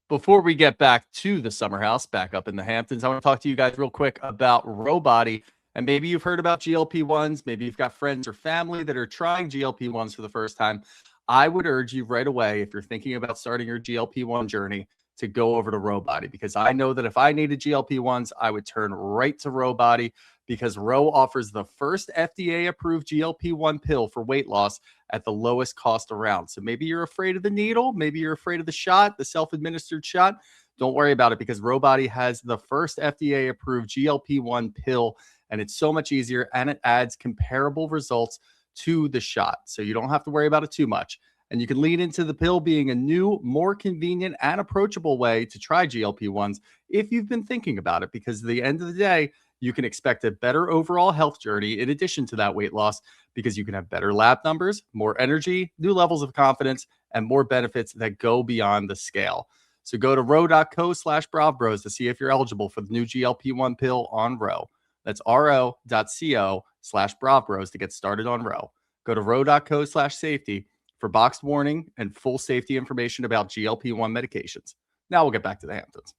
before we get back to the summer house back up in the Hamptons, I want to talk to you guys real quick about Robody. And maybe you've heard about GLP-1s. Maybe you've got friends or family that are trying GLP-1s for the first time. I would urge you right away, if you're thinking about starting your GLP-1 journey, to go over to Robody, because I know that if I needed GLP-1s, I would turn right to Robody because Ro offers the first FDA-approved GLP-1 pill for weight loss at the lowest cost around. So maybe you're afraid of the needle, maybe you're afraid of the shot, the self-administered shot. Don't worry about it, because Ro Body has the first FDA-approved GLP-1 pill, and it's so much easier, and it adds comparable results to the shot. So you don't have to worry about it too much. And you can lean into the pill being a new, more convenient and approachable way to try GLP-1s if you've been thinking about it, because at the end of the day, you can expect a better overall health journey in addition to that weight loss, because you can have better lab numbers, more energy, new levels of confidence, and more benefits that go beyond the scale. So go to ro.co/bravbros to see if you're eligible for the new GLP-1 pill on Ro. That's ro.co/bravbros to get started on Ro. Go to ro.co/safety for boxed warning and full safety information about GLP-1 medications. Now we'll get back to the Hamptons.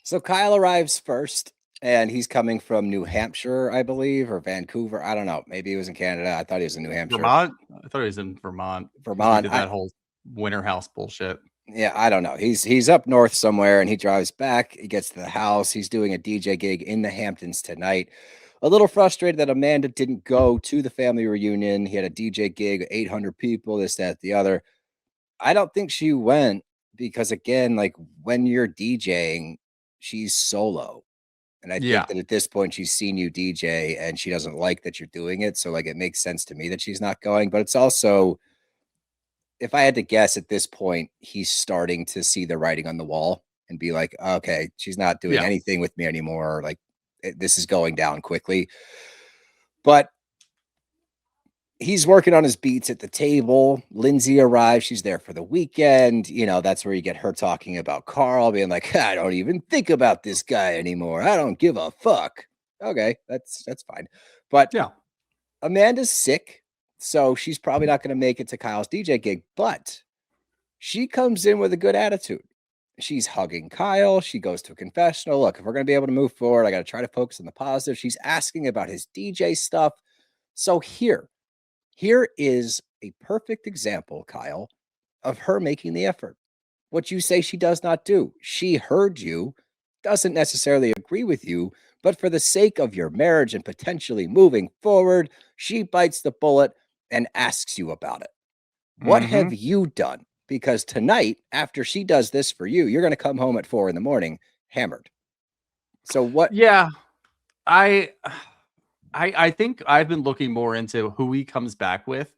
So Kyle arrives first, and he's coming from New Hampshire, I believe, or Vancouver. I don't know. Maybe he was in Canada. I thought he was in New Hampshire. Vermont? I thought he was in Vermont. Vermont. He did that whole winter house bullshit. Yeah, I don't know. He's up north somewhere, and he drives back. He gets to the house. He's doing a DJ gig in the Hamptons tonight. A little frustrated that Amanda didn't go to the family reunion. He had a DJ gig, 800 people, this, that, the other. I don't think she went because, again, like when you're DJing, she's solo. And I think that at this point, she's seen you DJ and she doesn't like that you're doing it. So, like, it makes sense to me that she's not going. But it's also, if I had to guess at this point, he's starting to see the writing on the wall and be like, okay, she's not doing anything with me anymore. Like, this is going down quickly. But he's working on his beats at the table. Lindsay arrives. She's there for the weekend. You know, that's where you get her talking about Carl, being like, I don't even think about this guy anymore. I don't give a fuck. Okay, that's fine. But Amanda's sick, so she's probably not going to make it to Kyle's DJ gig, but she comes in with a good attitude. She's hugging Kyle. She goes to a confessional. Look, if we're going to be able to move forward, I got to try to focus on the positive. She's asking about his DJ stuff. So here is a perfect example, Kyle, of her making the effort. What you say she does not do. She heard you, doesn't necessarily agree with you, but for the sake of your marriage and potentially moving forward, she bites the bullet and asks you about it. What have you done? Because tonight, after she does this for you, you're going to come home at 4 a.m. hammered. So what? Yeah, I think I've been looking more into who he comes back with.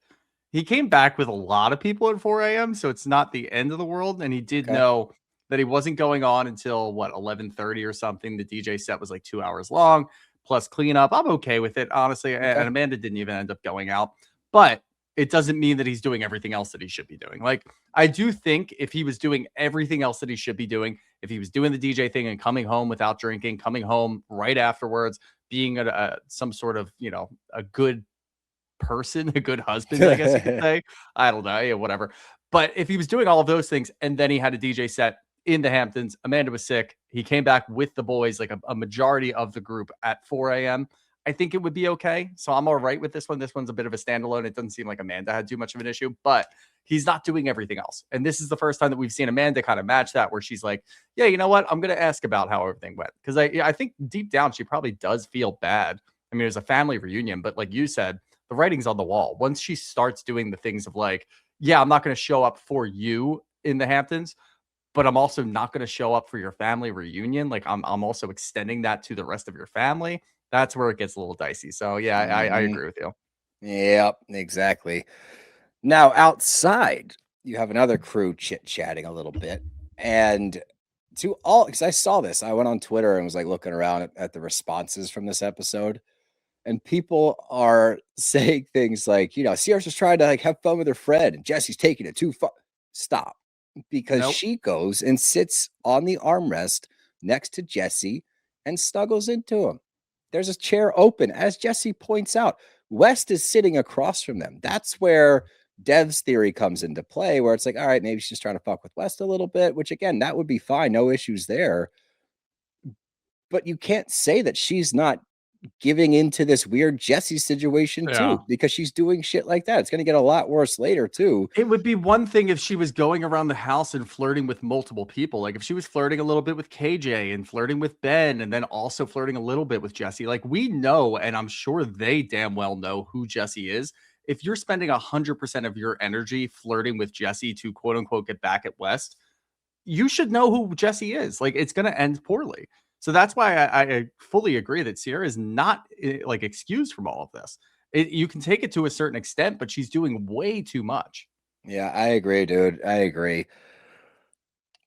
He came back with a lot of people at 4 a.m., so it's not the end of the world. And he did know that he wasn't going on until 11:30 or something. The DJ set was like 2 hours long, plus cleanup. I'm okay with it, honestly. And Amanda didn't even end up going out, but it doesn't mean that he's doing everything else that he should be doing. Like, I do think if he was doing everything else that he should be doing, if he was doing the DJ thing and coming home without drinking, coming home right afterwards, being some sort of, a good person, a good husband, I guess you could say. I don't know, whatever. But if he was doing all of those things and then he had a DJ set in the Hamptons, Amanda was sick, he came back with the boys, like a majority of the group at 4 a.m., I think it would be okay. So I'm all right with this one. This one's a bit of a standalone. It doesn't seem like Amanda had too much of an issue, but he's not doing everything else. And this is the first time that we've seen Amanda kind of match that, where she's like, yeah, you know what? I'm going to ask about how everything went. Because I think deep down, she probably does feel bad. I mean, it was a family reunion, but like you said, the writing's on the wall. Once she starts doing the things of like, yeah, I'm not going to show up for you in the Hamptons, but I'm also not going to show up for your family reunion. Like I'm also extending that to the rest of your family. That's where it gets a little dicey. So yeah, I agree with you. Yep, exactly. Now outside, you have another crew chit-chatting a little bit. And because I saw this, I went on Twitter and was like looking around at the responses from this episode. And people are saying things like, Ciara's just trying to like have fun with her friend and Jesse's taking it too far. Stop. Because she goes and sits on the armrest next to Jesse and snuggles into him. There's a chair open, as Jesse points out. West is sitting across from them. That's where Dev's theory comes into play, where it's like, all right, maybe she's trying to fuck with West a little bit, which again, that would be fine. No issues there. But you can't say that she's not giving into this weird Jesse situation Yeah. too, because she's doing shit like that. It's going to get a lot worse later too. It would be one thing if she was going around the house and flirting with multiple people. Like if she was flirting a little bit with KJ and flirting with Ben and then also flirting a little bit with Jesse. Like we know, and I'm sure they damn well know who Jesse is. If you're spending 100% of your energy flirting with Jesse to quote unquote get back at West, you should know who Jesse is. Like it's going to end poorly. So that's why I fully agree that Ciara is not like excused from all of this. You can take it to a certain extent, but she's doing way too much. Yeah, I agree, dude. I agree.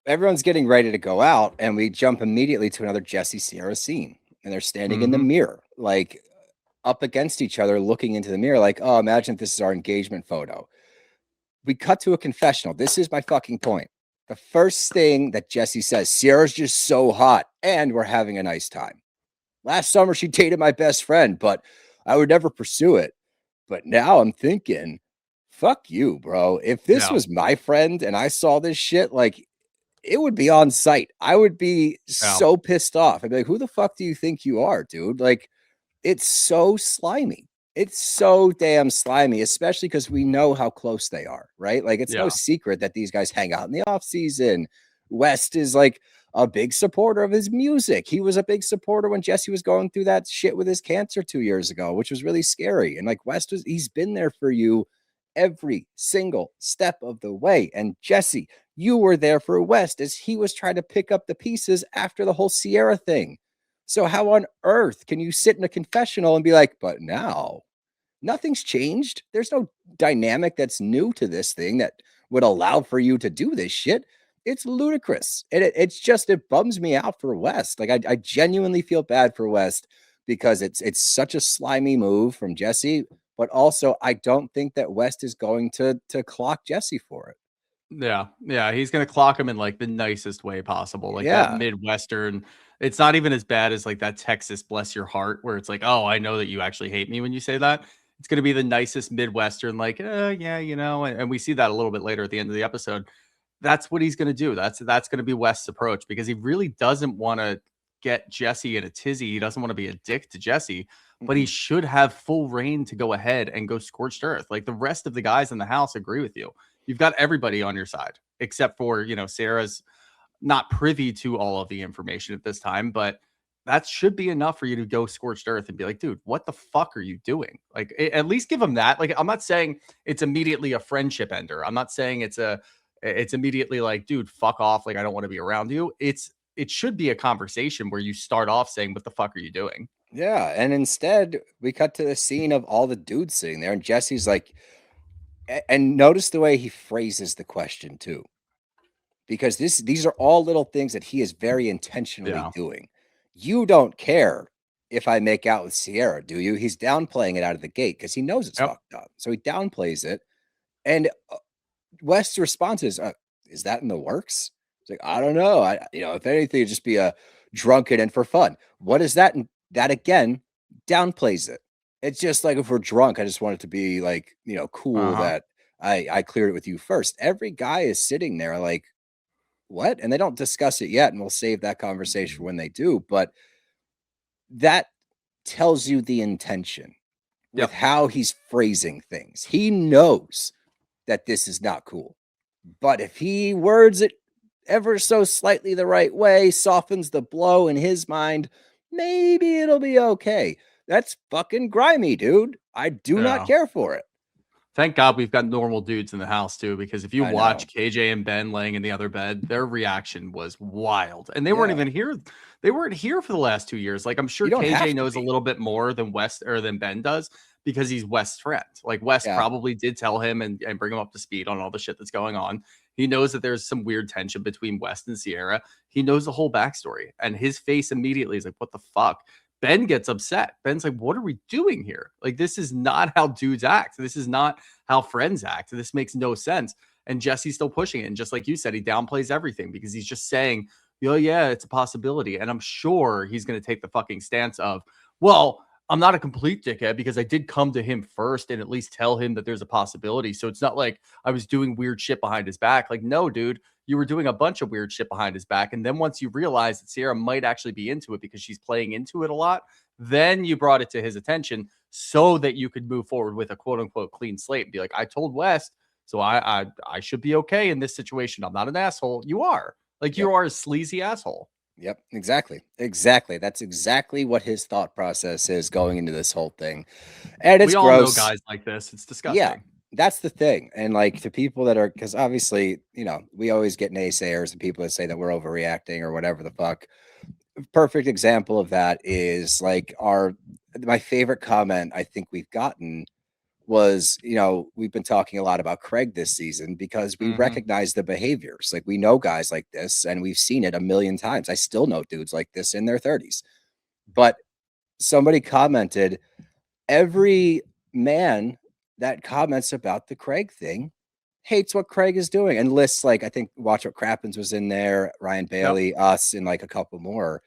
Everyone's getting ready to go out, and we jump immediately to another Jesse Ciara scene. And they're standing in the Mhm. mirror, like up against each other, looking into the mirror, like, oh, imagine if this is our engagement photo. We cut to a confessional. This is my fucking point. The first thing that Jesse says, Ciara's just so hot, and we're having a nice time. Last summer, she dated my best friend, but I would never pursue it. But now I'm thinking, fuck you, bro. If this Yeah. was my friend and I saw this shit, like, it would be on site. I would be Yeah. so pissed off. I'd be like, who the fuck do you think you are, dude? Like, it's so slimy. It's so damn slimy, especially because we know how close they are, right? Like, it's no Yeah. secret that these guys hang out in the off season. West is like a big supporter of his music. He was a big supporter when Jesse was going through that shit with his cancer 2 years ago, which was really scary. And like West he's been there for you every single step of the way. And Jesse, you were there for West as he was trying to pick up the pieces after the whole Ciara thing. So how on earth can you sit in a confessional and be like, but now nothing's changed? There's no dynamic that's new to this thing that would allow for you to do this shit. It's ludicrous. And it's just, it bums me out for West. Like I genuinely feel bad for West because it's such a slimy move from Jesse, but also I don't think that West is going to clock Jesse for it. Yeah. Yeah. He's going to clock him in like the nicest way possible. Like that Yeah. Midwestern. It's not even as bad as like that Texas bless your heart, where it's like, oh, I know that you actually hate me when you say that. It's going to be the nicest Midwestern, like, yeah, and we see that a little bit later at the end of the episode. That's what he's going to do. That's going to be West's approach because he really doesn't want to get Jesse in a tizzy. He doesn't want to be a dick to Jesse, but he should have full reign to go ahead and go scorched earth. Like the rest of the guys in the house agree with you. You've got everybody on your side except for, Sarah's not privy to all of the information at this time, but that should be enough for you to go scorched earth and be like, dude, what the fuck are you doing? Like, at least give him that. Like, I'm not saying it's immediately a friendship ender. I'm not saying it's immediately like, dude, fuck off. Like, I don't want to be around you. It should be a conversation where you start off saying, what the fuck are you doing? Yeah. And instead, we cut to the scene of all the dudes sitting there, and Jesse's like, and notice the way he phrases the question too, because these are all little things that he is very intentionally Yeah. doing. You don't care if I make out with Ciara, do you? He's downplaying it out of the gate because he knows it's Yep. fucked up. So he downplays it. And West's response is that in the works? It's like, I don't know. If anything, it'd just be a drunken and for fun. What is that? And that again downplays it. It's just like if we're drunk, I just want it to be like, cool Uh-huh. that I cleared it with you first. Every guy is sitting there like, what? And they don't discuss it yet, and we'll save that conversation for when they do. But that tells you the intention with Yep. how he's phrasing things. He knows that this is not cool. But if he words it ever so slightly the right way, softens the blow in his mind, maybe it'll be okay. That's fucking grimy, dude. I do not Yeah. care for it. Thank God we've got normal dudes in the house too, because if you I know. watch KJ and Ben laying in the other bed, their reaction was wild. And they weren't Yeah. even here. They weren't here for the last 2 years. Like I'm sure You don't have KJ to knows a be. little bit more than than Ben does because he's West's friend. Like West Yeah. probably did tell him and bring him up to speed on all the shit that's going on. He knows that there's some weird tension between West and Ciara. He knows the whole backstory. And his face immediately is like, what the fuck? Ben gets upset. Ben's like, what are we doing here? Like, this is not how dudes act. This is not how friends act. This makes no sense. And Jesse's still pushing it. And just like you said, he downplays everything because he's just saying, oh, yeah, it's a possibility. And I'm sure he's going to take the fucking stance of, well, I'm not a complete dickhead because I did come to him first and at least tell him that there's a possibility. So it's not like I was doing weird shit behind his back. Like, no, dude, you were doing a bunch of weird shit behind his back. And then once you realize that Ciara might actually be into it because she's playing into it a lot, Then you brought it to his attention so that you could move forward with a quote unquote clean slate and be like, I told West, so I should be okay in this situation. I'm not an asshole. You are. Like, you are a sleazy asshole. Yep, exactly. Exactly. That's exactly what his thought process is going into this whole thing. And it's We all gross. know guys like this. It's disgusting. Yeah, that's the thing. And like to people that are, because obviously, you know, we always get naysayers and people that say that we're overreacting or whatever the fuck. Perfect example of that is like my favorite comment I think we've gotten was, you know, we've been talking a lot about Craig this season because we recognize the behaviors. Like we know guys like this and we've seen it a million times. I still know dudes like this in their 30s. But somebody commented, every man that comments about the Craig thing hates what Craig is doing, and lists, like, I think Watch What Crappens was in there, Ryan Bailey, us, and like a couple more.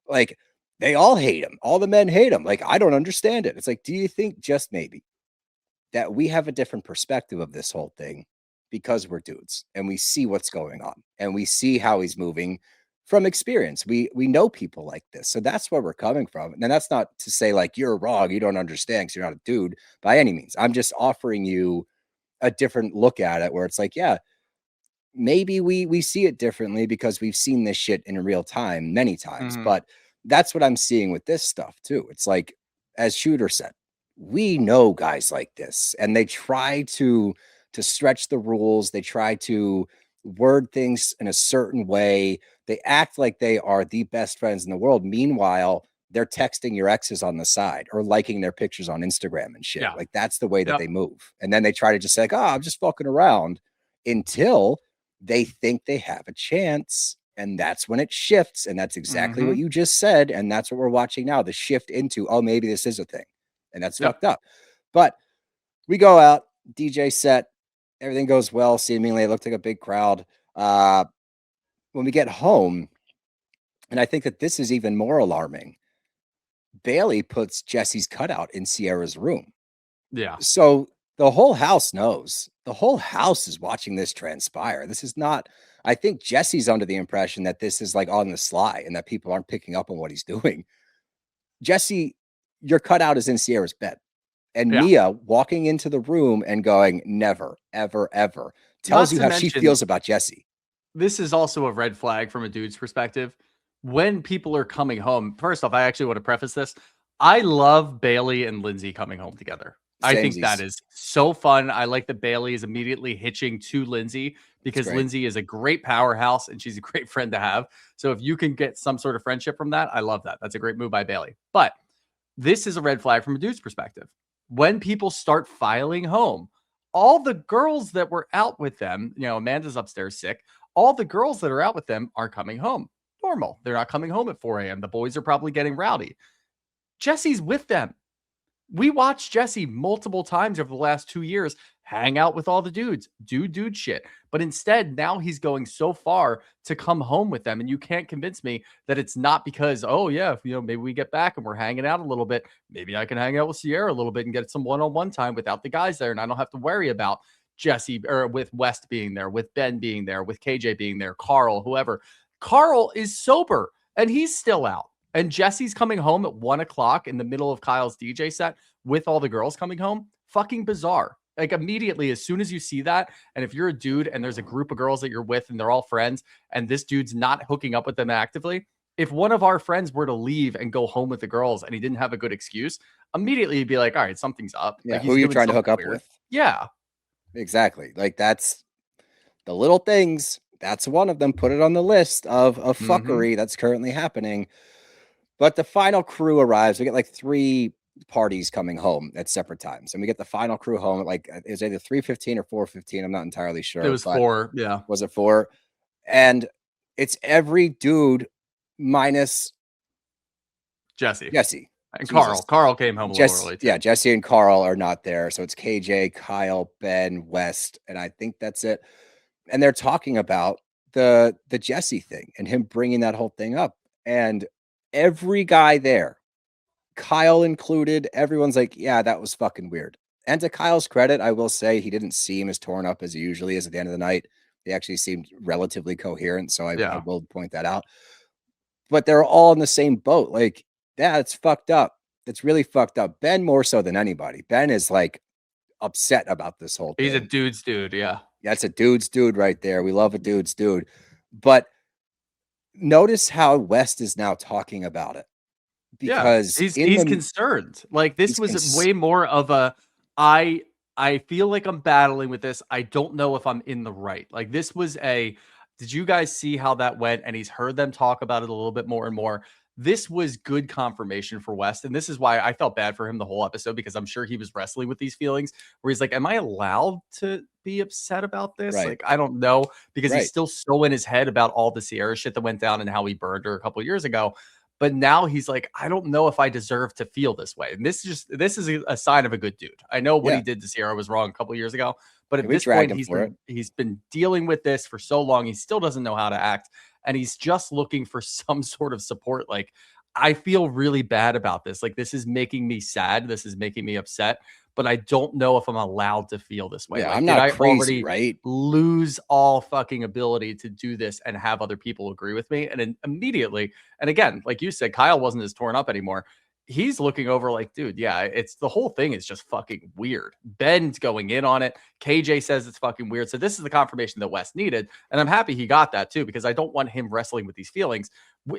Like, they all hate him. All the men hate him. Like, I don't understand it. It's like, do you think just maybe that we have a different perspective of this whole thing because we're dudes and we see what's going on and we see how he's moving from experience. We know people like this. So that's where we're coming from. And that's not to say like you're wrong, you don't understand because you're not a dude by any means. I'm just offering you a different look at it where it's like, yeah, maybe we see it differently because we've seen this shit in real time many times. But that's what I'm seeing with this stuff too. It's like, as Shooter said, we know guys like this and they try to stretch the rules. They try to word things in a certain way. They act like they are the best friends in the world. Meanwhile, they're texting your exes on the side or liking their pictures on Instagram and shit. Like that's the way that they move. And then they try to just say like, oh, I'm just fucking around until they think they have a chance. And that's when it shifts. And that's exactly what you just said. And that's what we're watching now, the shift into, oh, maybe this is a thing. And that's fucked up. But we go out, DJ set, everything goes well. Seemingly, it looked like a big crowd. When we get home, and I think that this is even more alarming, Bailey puts Jesse's cutout in Ciara's room. Yeah. So the whole house knows. The whole house is watching this transpire. This is not, I think Jesse's under the impression that this is like on the sly and that people aren't picking up on what he's doing. Jesse, your cutout is in Ciara's bed. And Mia walking into the room and going, never, ever, ever, tells you how she feels about Jesse. This is also a red flag from a dude's perspective. When people are coming home, first off, I actually want to preface this. I love Bailey and Lindsay coming home together. I think that is so fun. I like that Bailey is immediately hitching to Lindsay because Lindsay is a great powerhouse and she's a great friend to have. So if you can get some sort of friendship from that, I love that. That's a great move by Bailey. But this is a red flag from a dude's perspective. When people start filing home, all the girls that were out with them, you know, Amanda's upstairs sick. All the girls that are out with them are coming home. Normal. They're not coming home at 4 a.m. The boys are probably getting rowdy. Jesse's with them. We watched Jesse multiple times over the last 2 years hang out with all the dudes, do dude shit. But instead, now he's going so far to come home with them. And you can't convince me that it's not because, oh, yeah, you know, maybe we get back and we're hanging out a little bit. Maybe I can hang out with Ciara a little bit and get some one-on-one time without the guys there. And I don't have to worry about Jesse or with West being there, with Ben being there, with KJ being there, Carl, whoever. Carl is sober and he's still out. And Jesse's coming home at 1 o'clock in the middle of Kyle's DJ set with all the girls coming home. Fucking bizarre. Like immediately, as soon as you see that, and if you're a dude and there's a group of girls that you're with and they're all friends and this dude's not hooking up with them actively, if one of our friends were to leave and go home with the girls and he didn't have a good excuse, immediately you'd be like, all right, something's up. Yeah, like, who are you trying to hook up with? Yeah. Exactly. Like that's the little things. That's one of them. Put it on the list of fuckery that's currently happening. But the final crew arrives. We get like 3 parties coming home at separate times. And we get the final crew home at like, it was either 3:15 or 4:15. I'm not entirely sure. It was 4. Yeah. Was it 4? And it's every dude minus Jesse. And Jesus. Carl came home a little early too. Yeah, Jesse and Carl are not there. So it's KJ, Kyle, Ben, West, and I think that's it. And they're talking about the Jesse thing and him bringing that whole thing up. And every guy there, Kyle included, everyone's like, yeah, that was fucking weird. And to Kyle's credit, I will say he didn't seem as torn up as he usually is at the end of the night. He actually seemed relatively coherent. So I will point that out. But they're all in the same boat. Like, That's fucked up. That's really fucked up. Ben more so than anybody. Ben is like upset about this whole He's a thing. dude's dude. Yeah. That's a dude's dude right there. We love a dude's dude. But notice how West is now talking about it. Yeah, Because he's concerned. Like this he's was way more of a I feel like I'm battling with this. I don't know if I'm in the right. Like this was a did you guys see how that went? And he's heard them talk about it a little bit more and more. This was good confirmation for West. And this is why I felt bad for him the whole episode because I'm sure he was wrestling with these feelings where he's like, am I allowed to be upset about this? Right. Like, I don't know because Right. he's still so in his head about all the Ciara shit that went down and how he burned her a couple years ago. But now he's like, I don't know if I deserve to feel this way. And this is a sign of a good dude. I know what he did to Ciara was wrong a couple years ago, but at we this dragged point, him he's been dealing with this for so long. He still doesn't know how to act, and he's just looking for some sort of support. Like, I feel really bad about this. Like, this is making me sad. This is making me upset. But I don't know if I'm allowed to feel this way. Yeah, like, I'm did not I crazy, already right? lose all fucking ability to do this and have other people agree with me? And then immediately, and again, like you said, Kyle wasn't as torn up anymore. He's looking over like, dude, yeah, it's the whole thing is just fucking weird. Ben's going in on it. KJ says it's fucking weird. So this is the confirmation that West needed. And I'm happy he got that too, because I don't want him wrestling with these feelings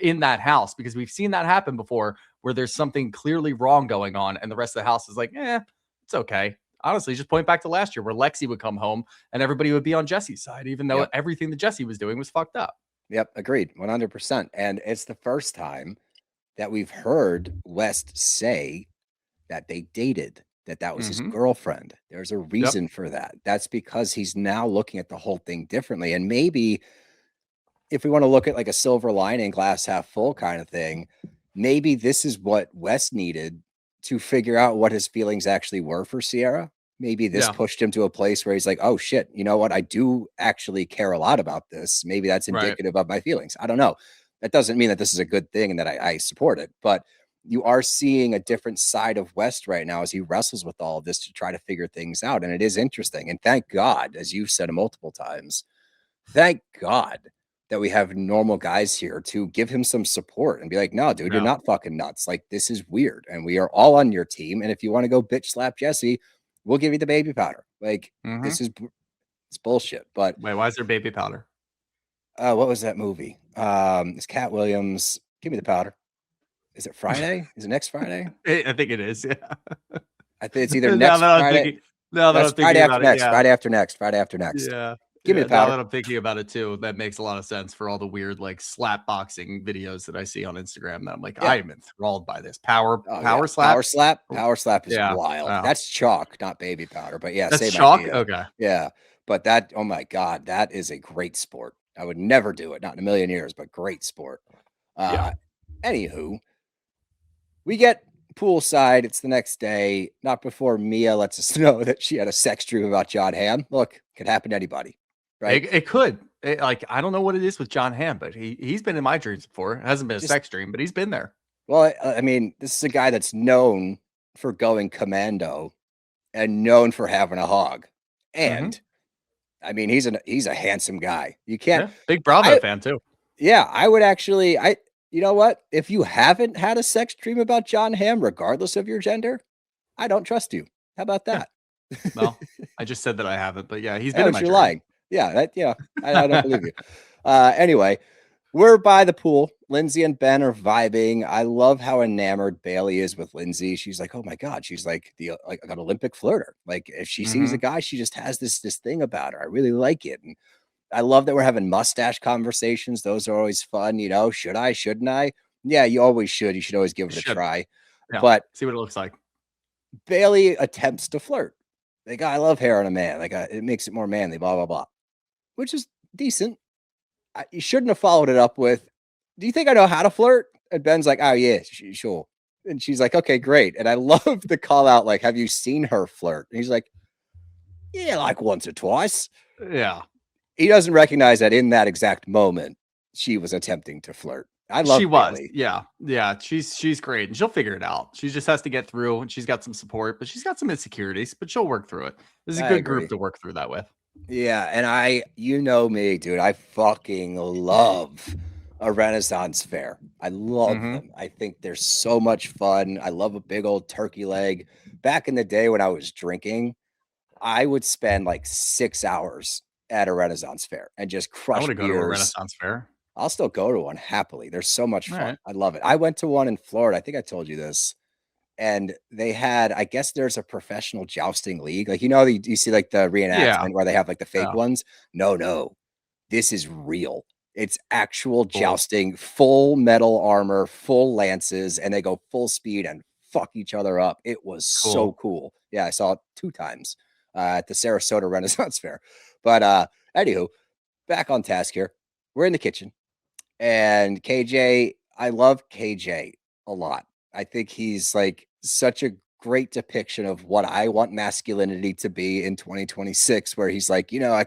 in that house, because we've seen that happen before where there's something clearly wrong going on and the rest of the house is like, it's okay. Honestly, just point back to last year where Lexi would come home and everybody would be on Jesse's side, even though everything that Jesse was doing was fucked up. Yep, agreed, 100%. And it's the first time that we've heard West say that they dated, that was his girlfriend. There's a reason for that. That's because he's now looking at the whole thing differently. And maybe if we want to look at like a silver lining, glass half full kind of thing, maybe this is what West needed to figure out what his feelings actually were for Ciara. Maybe this pushed him to a place where he's like, oh shit, you know what? I do actually care a lot about this. Maybe that's indicative of my feelings. I don't know. That doesn't mean that this is a good thing and that I support it, but you are seeing a different side of West right now as he wrestles with all of this to try to figure things out. And it is interesting. And thank God, as you've said multiple times, thank God that we have normal guys here to give him some support and be like, no, dude, you're not fucking nuts. Like, this is weird. And we are all on your team. And if you want to go bitch slap Jesse, we'll give you the baby powder. Like, this is it's bullshit. But wait, why is there baby powder? What was that movie? It's Cat Williams. Give me the powder. Is it Friday? Is it next Friday? I think it is. Yeah. I think it's either next Friday. Friday after next. Friday after next. Friday after next. Yeah. Give me the powder. Now that I'm thinking about it too, that makes a lot of sense for all the weird like slap boxing videos that I see on Instagram. That I'm like, I am enthralled by this power slap. Power slap is wild. Wow. That's chalk, not baby powder. But yeah, that's same chalk. idea. Okay. Yeah, but that, oh my god, that is a great sport. I would never do it, not in a million years, but great sport. Anywho, we get poolside. It's the next day, not before Mia lets us know that she had a sex dream about John Hamm. Look, could happen to anybody. Right. It could. Like, I don't know what it is with John Hamm, but he's been in my dreams before. It hasn't been a sex dream, but he's been there. Well, I mean, this is a guy that's known for going commando and known for having a hog. And I mean, he's a handsome guy. You can't big Bravo fan too. Yeah, I would actually, you know what? If you haven't had a sex dream about John Hamm, regardless of your gender, I don't trust you. How about that? Well, I just said that I haven't, but yeah, he's been in my dream. Lying. Yeah, I don't believe you. Anyway, we're by the pool. Lindsay and Ben are vibing. I love how enamored Bailey is with Lindsay. She's like, oh my god, she's like an Olympic flirter. Like, if she sees a guy, she just has this thing about her. I really like it. And I love that we're having mustache conversations. Those are always fun. You know, should I? Shouldn't I? Yeah, you always should. You should always give it a try. Yeah, but see what it looks like. Bailey attempts to flirt. Like, I love hair on a man. Like, it makes it more manly. Blah blah blah. Which is decent. You shouldn't have followed it up with, do you think I know how to flirt? And Ben's like, oh yeah, sure. And she's like, okay, great. And I love the call out, like, have you seen her flirt? And he's like, yeah, like once or twice. Yeah. He doesn't recognize that in that exact moment, she was attempting to flirt. I love Bailey. Yeah. Yeah. She's great. And she'll figure it out. She just has to get through, and she's got some support, but she's got some insecurities, but she'll work through it. This is a good group to work through that with. Yeah, and you know me, dude. I fucking love a Renaissance fair. I love them. I think they're so much fun. I love a big old turkey leg. Back in the day when I was drinking, I would spend like 6 hours at a Renaissance fair and just I crush want to go to a beers. Renaissance fair. I'll still go to one happily. They're so much All fun. right. I love it. I went to one in Florida. I think I told you this. And they had, I guess there's a professional jousting league. Like, you see like the Yeah. reenactment where they have like the fake Yeah. ones. No, this is real. It's actual Cool. jousting, full metal armor, full lances, and they go full speed and fuck each other up. It was so cool. Yeah, I saw it 2 times at the Sarasota Renaissance Fair. But anywho, back on task here. We're in the kitchen, and KJ, I love KJ a lot. I think he's like such a great depiction of what I want masculinity to be in 2026, where he's like, I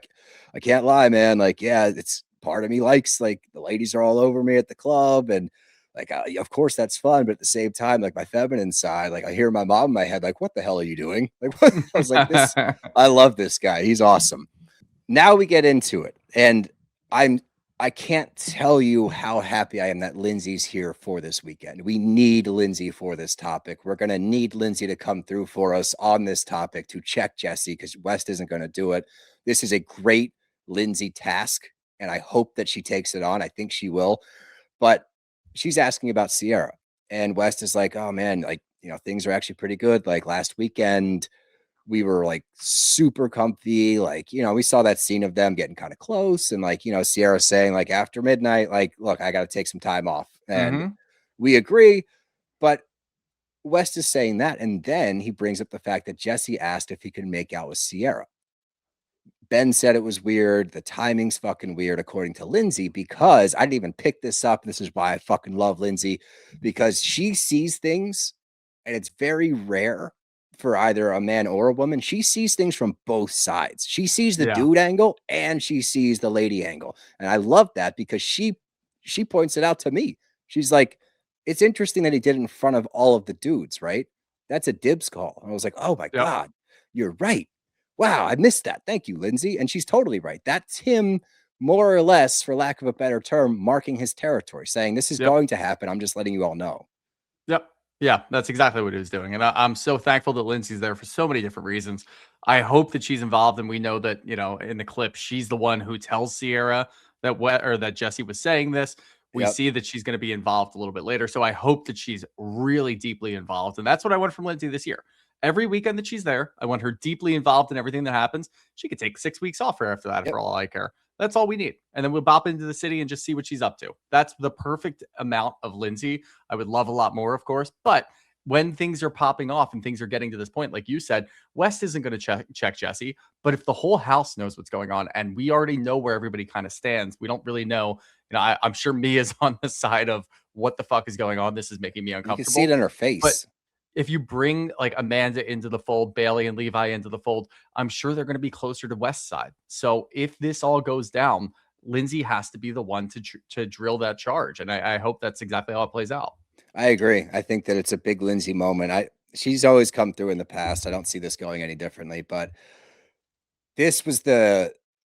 can't lie, man. Like, yeah, it's part of me likes like the ladies are all over me at the club. And like, of course that's fun. But at the same time, like my feminine side, like I hear my mom in my head, like, what the hell are you doing? Like, what? I was like, I love this guy. He's awesome. Now we get into it. And I can't tell you how happy I am that Lindsay's here for this weekend. We need Lindsay for this topic. We're going to need Lindsay to come through for us on this topic to check Jesse because West isn't going to do it. This is a great Lindsay task, and I hope that she takes it on. I think she will. But she's asking about Ciara, and West is like, oh, man, like, things are actually pretty good. Like last weekend, we were like super comfy. Like, we saw that scene of them getting kind of close and like, Ciara saying like after midnight, like, look, I got to take some time off. And we agree. But West is saying that. And then he brings up the fact that Jesse asked if he could make out with Ciara. Ben said it was weird. The timing's fucking weird, according to Lindsay, because I didn't even pick this up. This is why I fucking love Lindsay, because she sees things and it's very rare for either a man or a woman. She sees things from both sides. She sees the dude angle and she sees the lady angle. And I love that because she points it out to me. She's like, it's interesting that he did it in front of all of the dudes, right? That's a dibs call. And I was like, oh my God, you're right. Wow, I missed that. Thank you, Lindsay. And she's totally right. That's him, more or less, for lack of a better term, marking his territory, saying this is going to happen. I'm just letting you all know. Yep. Yeah, that's exactly what he was doing. And I'm so thankful that Lindsay's there for so many different reasons. I hope that she's involved. And we know that, in the clip, she's the one who tells Ciara that Jesse was saying this. We see that she's going to be involved a little bit later. So I hope that she's really deeply involved. And that's what I want from Lindsay this year. Every weekend that she's there, I want her deeply involved in everything that happens. She could take 6 weeks off after that for all I care. That's all we need. And then we'll bop into the city and just see what she's up to. That's the perfect amount of Lindsay. I would love a lot more, of course. But when things are popping off and things are getting to this point, like you said, West isn't going to check Jesse. But if the whole house knows what's going on and we already know where everybody kind of stands, we don't really know. I'm sure Mia's on the side of what the fuck is going on. This is making me uncomfortable. You can see it in her face. But if you bring like Amanda into the fold, Bailey and Levi into the fold, I'm sure they're going to be closer to West side. So if this all goes down, Lindsay has to be the one to drill that charge. And I hope that's exactly how it plays out. I agree. I think that it's a big Lindsay moment. She's always come through in the past. I don't see this going any differently, but this was the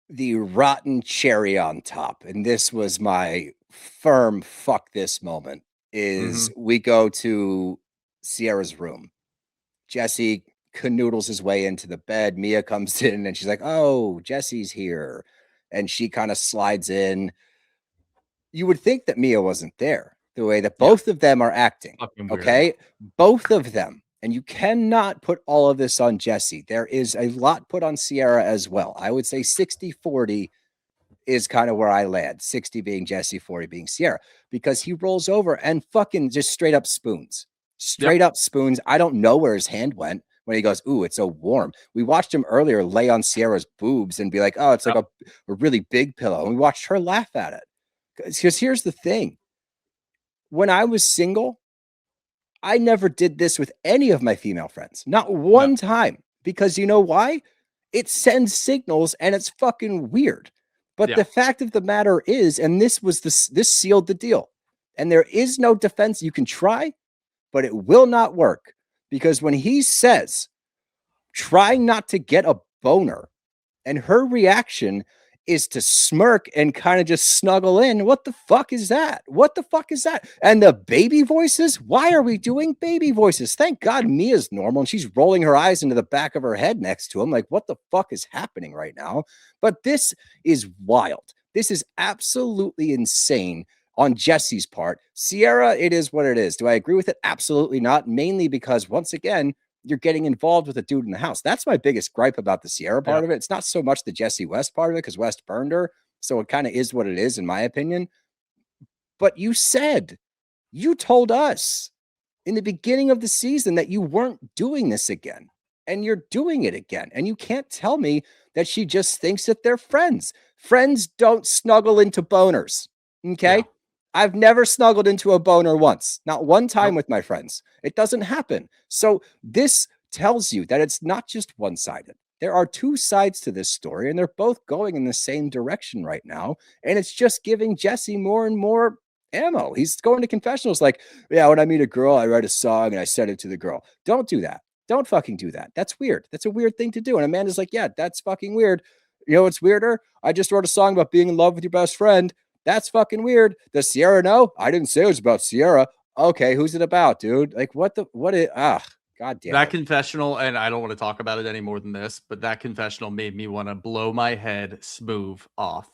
rotten cherry on top. And this was my firm fuck this moment is we go to Ciara's room. Jesse canoodles his way into the bed. Mia comes in and she's like, oh, Jesse's here. And she kind of slides in. You would think that Mia wasn't there, the way that both of them are acting. Okay. Both of them. And you cannot put all of this on Jesse. There is a lot put on Ciara as well. I would say 60-40 is kind of where I land. 60 being Jesse, 40 being Ciara, because he rolls over and fucking just straight up spoons. Straight up spoons. I don't know where his hand went when he goes, ooh, it's so warm. We watched him earlier lay on Ciara's boobs and be like, oh, it's like a really big pillow. And we watched her laugh at it. Because here's the thing. When I was single, I never did this with any of my female friends. Not one time. Because you know why? It sends signals and it's fucking weird. But the fact of the matter is, and this sealed the deal. And there is no defense. You can try, but it will not work. Because when he says, trying not to get a boner, and her reaction is to smirk and kind of just snuggle in. What the fuck is that? What the fuck is that? And the baby voices? Why are we doing baby voices? Thank God Mia's normal and she's rolling her eyes into the back of her head next to him. Like, what the fuck is happening right now? But this is wild. This is absolutely insane on Jesse's part. Ciara, it is what it is. Do I agree with it? Absolutely not. Mainly because, once again, you're getting involved with a dude in the house. That's my biggest gripe about the Ciara part of it. It's not so much the Jesse West part of it, because West burned her. So it kind of is what it is, in my opinion. But you told us in the beginning of the season that you weren't doing this again. And you're doing it again. And you can't tell me that she just thinks that they're friends. Friends don't snuggle into boners. Okay. Yeah. I've never snuggled into a boner once, not one time with my friends. It doesn't happen. So this tells you that it's not just one-sided. There are two sides to this story, and they're both going in the same direction right now. And it's just giving Jesse more and more ammo. He's going to confessionals like, yeah, when I meet a girl, I write a song and I send it to the girl. Don't do that. Don't fucking do that. That's weird. That's a weird thing to do. And Amanda's like, yeah, that's fucking weird. You know what's weirder? I just wrote a song about being in love with your best friend. That's fucking weird. Does Ciara know? I didn't say it was about Ciara. Okay, who's it about, dude? Like, God damn that it. Confessional, and I don't want to talk about it any more than this, but that confessional made me want to blow my head smooth off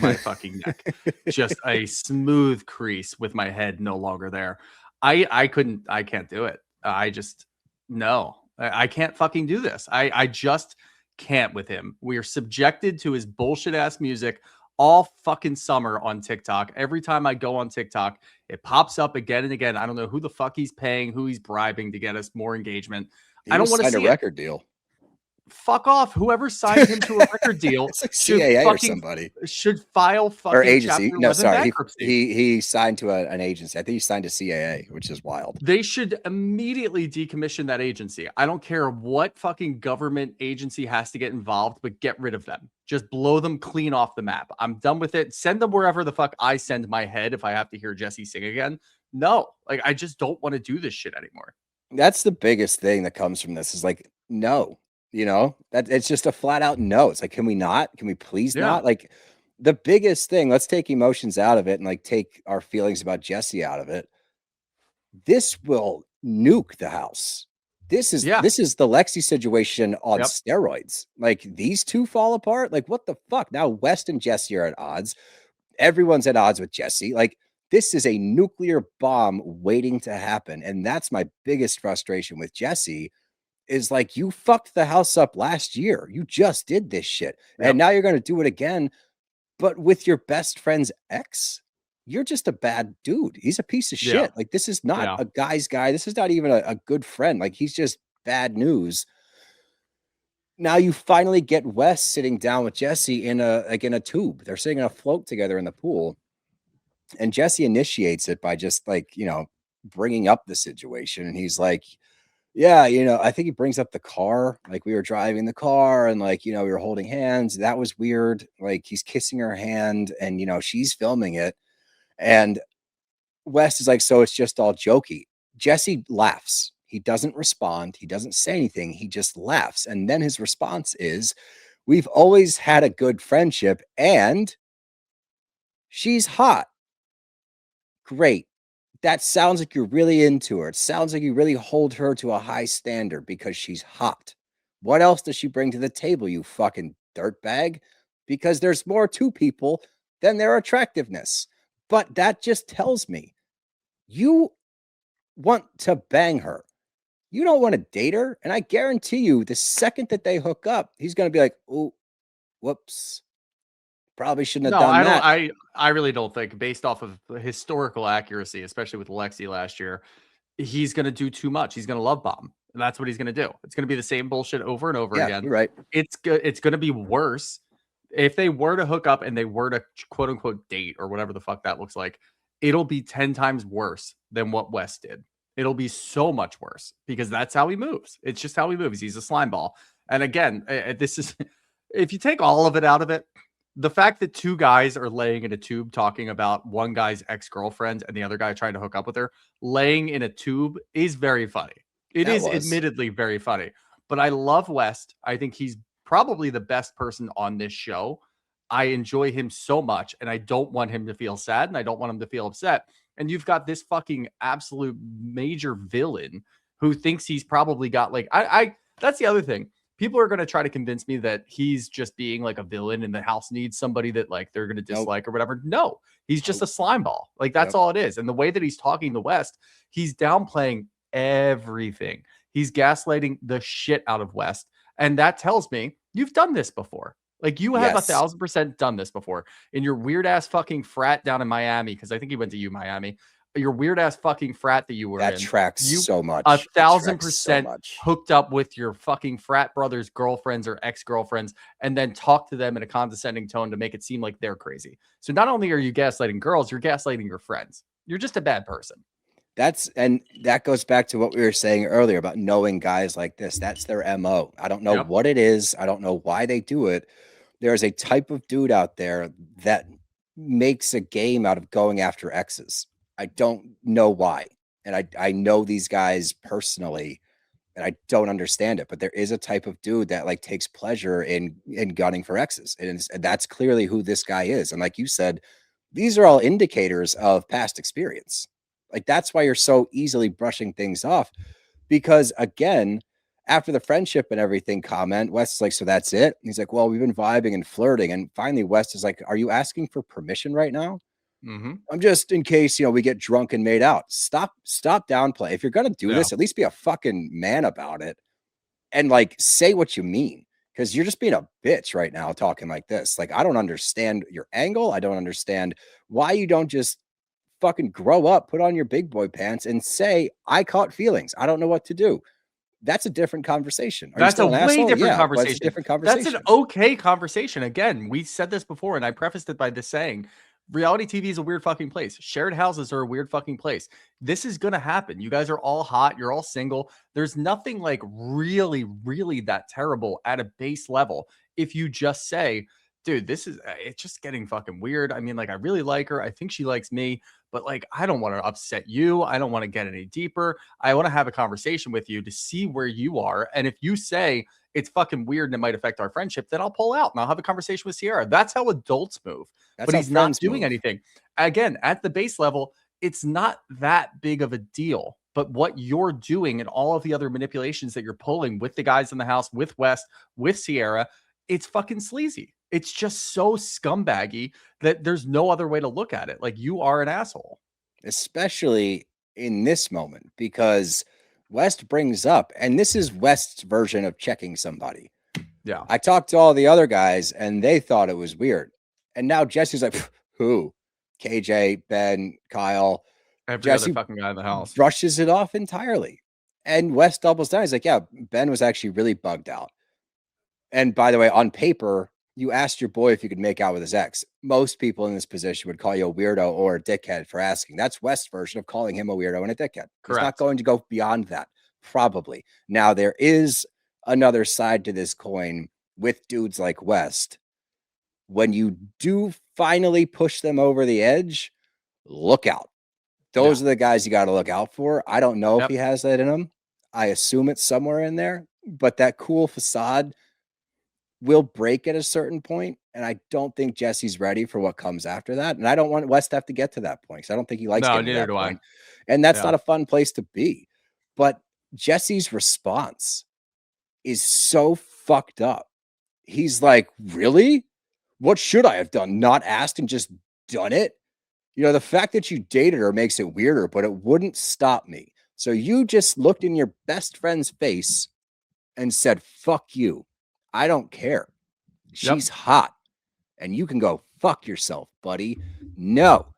my fucking neck. Just a smooth crease with my head no longer there. I can't do it. I can't fucking do this. I just can't with him. We are subjected to his bullshit ass music all fucking summer on TikTok. Every time I go on TikTok, it pops up again and again. I don't know who the fuck he's paying, who he's bribing to get us more engagement. I don't want to see a record deal. Fuck off. Whoever signed him to a record deal like CAA or somebody should file fucking or agency. Chapter No, sorry, bankruptcy. He signed to an agency. I think he signed to CAA, which is wild. They should immediately decommission that agency. I don't care what fucking government agency has to get involved, but get rid of them. Just blow them clean off the map. I'm done with it. Send them wherever the fuck I send my head if I have to hear Jesse sing again. No, like I just don't want to do this shit anymore. That's the biggest thing that comes from this is like, no. You know, that it's just a flat out no. It's like, can we not? Can we please not? Like, the biggest thing, let's take emotions out of it and like take our feelings about Jesse out of it. This will nuke the house. This is the Lexi situation on steroids. Like, these two fall apart. Like, what the fuck? Now West and Jesse are at odds. Everyone's at odds with Jesse. Like, this is a nuclear bomb waiting to happen. And that's my biggest frustration with Jesse. Is like, you fucked the house up last year. You just did this shit. And now you're going to do it again, but with your best friend's ex. You're just a bad dude. He's a piece of shit. Like, this is not a guy's guy. This is not even a good friend. Like, he's just bad news. Now you finally get Wes sitting down with Jesse in a tube. They're sitting in a float together in the pool. And Jesse initiates it by just like, bringing up the situation. And he's like, yeah, I think he brings up the car. Like, we were driving the car and like, we were holding hands. That was weird. Like, he's kissing her hand and, she's filming it. And West is like, so it's just all jokey. Jesse laughs. He doesn't respond. He doesn't say anything. He just laughs. And then his response is, we've always had a good friendship and she's hot. Great. That sounds like you're really into her. It sounds like you really hold her to a high standard because she's hot. What else does she bring to the table, you fucking dirtbag? Because there's more to people than their attractiveness. But that just tells me you want to bang her. You don't want to date her. And I guarantee you, the second that they hook up, he's going to be like, oh, whoops. Probably shouldn't have done that. I really don't think, based off of historical accuracy, especially with Lexi last year, he's going to do too much. He's going to love bomb. And that's what he's going to do. It's going to be the same bullshit over and over again. You're right. It's going to be worse. If they were to hook up and they were to quote unquote date or whatever the fuck that looks like, it'll be 10 times worse than what West did. It'll be so much worse because that's how he moves. It's just how he moves. He's a slime ball. And again, this is, if you take all of it out of it, the fact that two guys are laying in a tube talking about one guy's ex-girlfriend and the other guy trying to hook up with her, laying in a tube is very funny. It is admittedly very funny. But I love West. I think he's probably the best person on this show. I enjoy him so much, and I don't want him to feel sad, and I don't want him to feel upset. And you've got this fucking absolute major villain who thinks he's probably got like I that's the other thing. People are going to try to convince me that he's just being like a villain and the house needs somebody that like they're going to dislike or whatever. No, he's just a slime ball. Like that's all it is. And the way that he's talking to West, he's downplaying everything. He's gaslighting the shit out of West. And that tells me you've done this before. Like you have 1,000% done this before in your weird ass fucking frat down in Miami. Cause I think he went to Miami, your weird ass fucking frat that you were in. That tracks so much. 1,000% hooked up with your fucking frat brothers' girlfriends or ex-girlfriends, and then talk to them in a condescending tone to make it seem like they're crazy. So not only are you gaslighting girls, you're gaslighting your friends. You're just a bad person. And that goes back to what we were saying earlier about knowing guys like this. That's their MO. I don't know what it is. I don't know why they do it. There's a type of dude out there that makes a game out of going after exes. I don't know why. And I know these guys personally, and I don't understand it, but there is a type of dude that like takes pleasure in gunning for exes. And that's clearly who this guy is. And like you said, these are all indicators of past experience. Like that's why you're so easily brushing things off, because again, after the friendship and everything comment, West's like, so that's it. And he's like, well, we've been vibing and flirting. And finally West is like, are you asking for permission right now? I'm just in case, we get drunk and made out. Stop downplay. If you're going to do this, at least be a fucking man about it and like say what you mean. Cause you're just being a bitch right now talking like this. Like, I don't understand your angle. I don't understand why you don't just fucking grow up, put on your big boy pants and say, I caught feelings. I don't know what to do. That's a different conversation. That's a way different conversation. It's a different conversation. That's an okay conversation. Again, we said this before, and I prefaced it by this saying, reality TV is a weird fucking place. Shared houses are a weird fucking place. This is going to happen. You guys are all hot. You're all single. There's nothing like really, really that terrible at a base level. If you just say, dude, it's just getting fucking weird. I mean, like, I really like her. I think she likes me, but like, I don't want to upset you. I don't want to get any deeper. I want to have a conversation with you to see where you are. And if you say it's fucking weird and it might affect our friendship, then I'll pull out and I'll have a conversation with Ciara. That's how adults move. But he's not doing anything. Again, at the base level, it's not that big of a deal. But what you're doing and all of the other manipulations that you're pulling with the guys in the house, with West, with Ciara, it's fucking sleazy. It's just so scumbaggy that there's no other way to look at it. Like, you are an asshole. Especially in this moment, because West brings up, and this is West's version of checking somebody. Yeah. I talked to all the other guys and they thought it was weird. And now Jesse's like, who? KJ, Ben, Kyle. Every other fucking guy in the house brushes it off entirely. And West doubles down. He's like, yeah, Ben was actually really bugged out. And by the way, on paper, you asked your boy if you could make out with his ex. Most people in this position would call you a weirdo or a dickhead for asking. That's West's version of calling him a weirdo and a dickhead. Correct. He's not going to go beyond that, probably. Now, there is another side to this coin with dudes like West. When you do finally push them over the edge, look out. Those are the guys you got to look out for. I don't know if he has that in him. I assume it's somewhere in there, but that cool facade will break at a certain point, and I don't think Jesse's ready for what comes after that. And I don't want West to have to get to that point because I don't think he likes getting to that point. And that's not a fun place to be. But Jesse's response is so fucked up. He's like, really? What should I have done? Not asked and just done it? The fact that you dated her makes it weirder, but it wouldn't stop me. So you just looked in your best friend's face and said, fuck you. I don't care. She's hot. And you can go fuck yourself, buddy. No,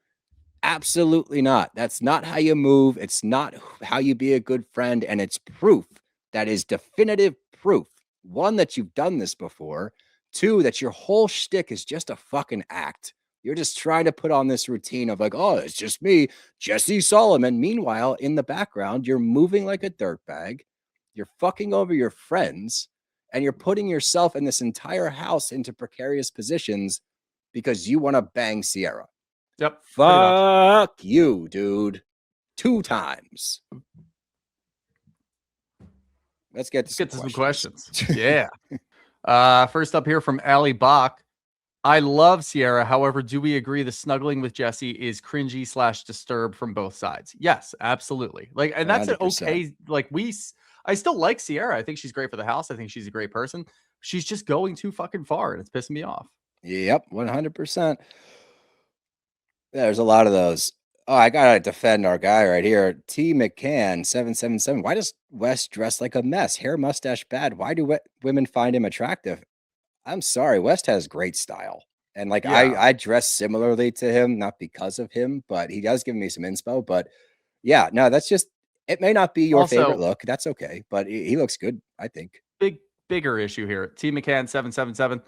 absolutely not. That's not how you move. It's not how you be a good friend. And it's proof. That is definitive proof. One, that you've done this before. Two, that your whole shtick is just a fucking act. You're just trying to put on this routine of like, oh, it's just me, Jesse Solomon. Meanwhile, in the background, you're moving like a dirtbag. You're fucking over your friends. And you're putting yourself and this entire house into precarious positions because you want to bang Ciara. Yep. Fuck you, dude. 2 times. Let's get to some questions. Yeah. First up here from Allie Bach. I love Ciara. However, do we agree the snuggling with Jesse is cringy / disturbed from both sides? Yes, absolutely. Like, and that's an 100%. okay. Like, I still like Ciara. I think she's great for the house. I think she's a great person. She's just going too fucking far, and it's pissing me off. Yep, 100%. Yeah, there's a lot of those. Oh, I gotta defend our guy right here. T McCann 777. Why does West dress like a mess? Hair, mustache, bad. Why do women find him attractive? I'm sorry, West has great style. And like Yeah. I dress similarly to him, not because of him, but he does give me some inspo. But yeah, no, that's just it may not be your favorite Also, look. That's okay, but he looks good, I think. bigger issue here. T McCann 777.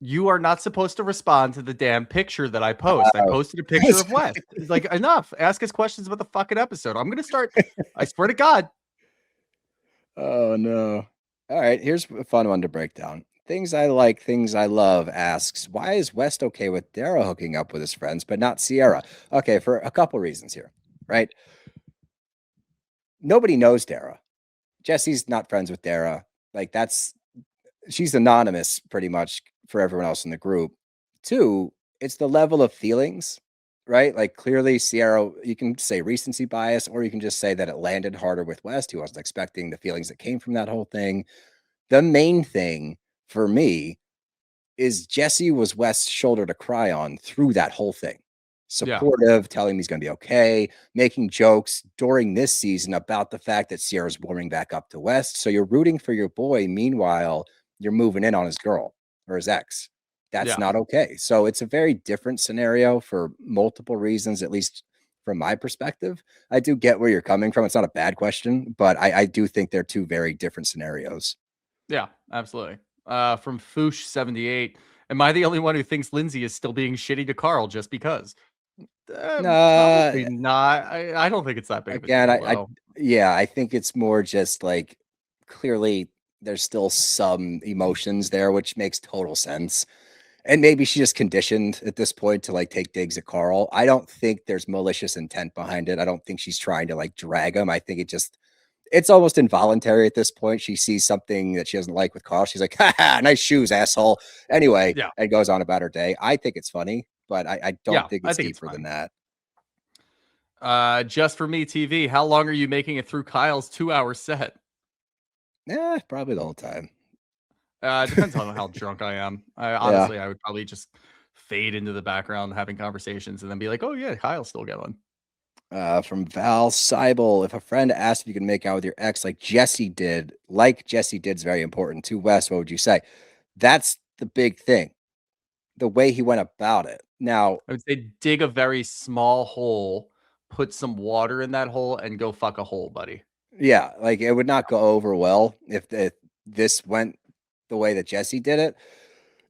You are not supposed to respond to the damn picture that I post. I Oh. posted a picture of West. It's like, enough. Ask us questions about the fucking episode. I'm gonna start. I swear to God. Oh no. All right, here's a fun one to break down. Things I like, things I love asks, why is West okay with Dara hooking up with his friends, but not Ciara? Okay, for a couple reasons here, right? Nobody knows Dara. Jesse's not friends with Dara. Like she's anonymous pretty much for everyone else in the group. Two, it's the level of feelings, right? Like clearly Ciara, you can say recency bias, or you can just say that it landed harder with West. He wasn't expecting the feelings that came from that whole thing. The main thing for me is Jesse was West's shoulder to cry on through that whole thing. Yeah. Supportive, telling him he's going to be okay, making jokes during this season about the fact that Ciara's warming back up to West. So you're rooting for your boy. Meanwhile, you're moving in on his girl or his ex. That's Yeah. not okay. So it's a very different scenario for multiple reasons, at least from my perspective. I do get where you're coming from. It's not a bad question, but I do think they're two very different scenarios. Yeah, absolutely. From Foosh 78. Am I the only one who thinks Lindsay is still being shitty to Carl just because? Nah, Probably not. I don't think it's that big of a again, deal, though. yeah, I think it's more just like clearly there's still some emotions there, which makes total sense. And maybe she's just conditioned at this point to like take digs at Carl. I don't think there's malicious intent behind it. I don't think she's trying to like drag him. I think it's almost involuntary at this point. She sees something that she doesn't like with Carl. She's like, ha ha, nice shoes, asshole. Anyway, Yeah. and goes on about her day. I think it's funny, but I don't think I it's think it's deeper than funny. that. Just for me, TV. How long are you making it through Kyle's 2-hour set? Yeah, probably the whole time. Depends on how drunk I am. Honestly, I would probably just fade into the background having conversations and then be like, oh yeah, Kyle's still going. From Val Seibel, if a friend asked if you can make out with your ex like Jesse did is very important to West, what would you say? That's the big thing. The way he went about it. Now, I would say dig a very small hole, put some water in that hole, and go fuck a hole, buddy. yeah, like it would not go over well if this went the way that Jesse did it.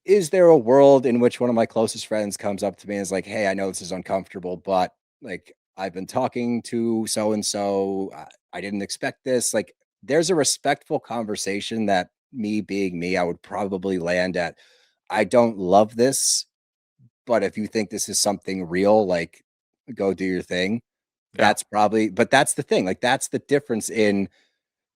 Is there a world in which one of my closest friends comes up to me and is like, "Hey, I know this is uncomfortable, but like I've been talking to so and so. I didn't expect this." Like, there's a respectful conversation that me being me, I would probably land at. I don't love this, but if you think this is something real, like go do your thing. Yeah. But that's the thing. Like, that's the difference in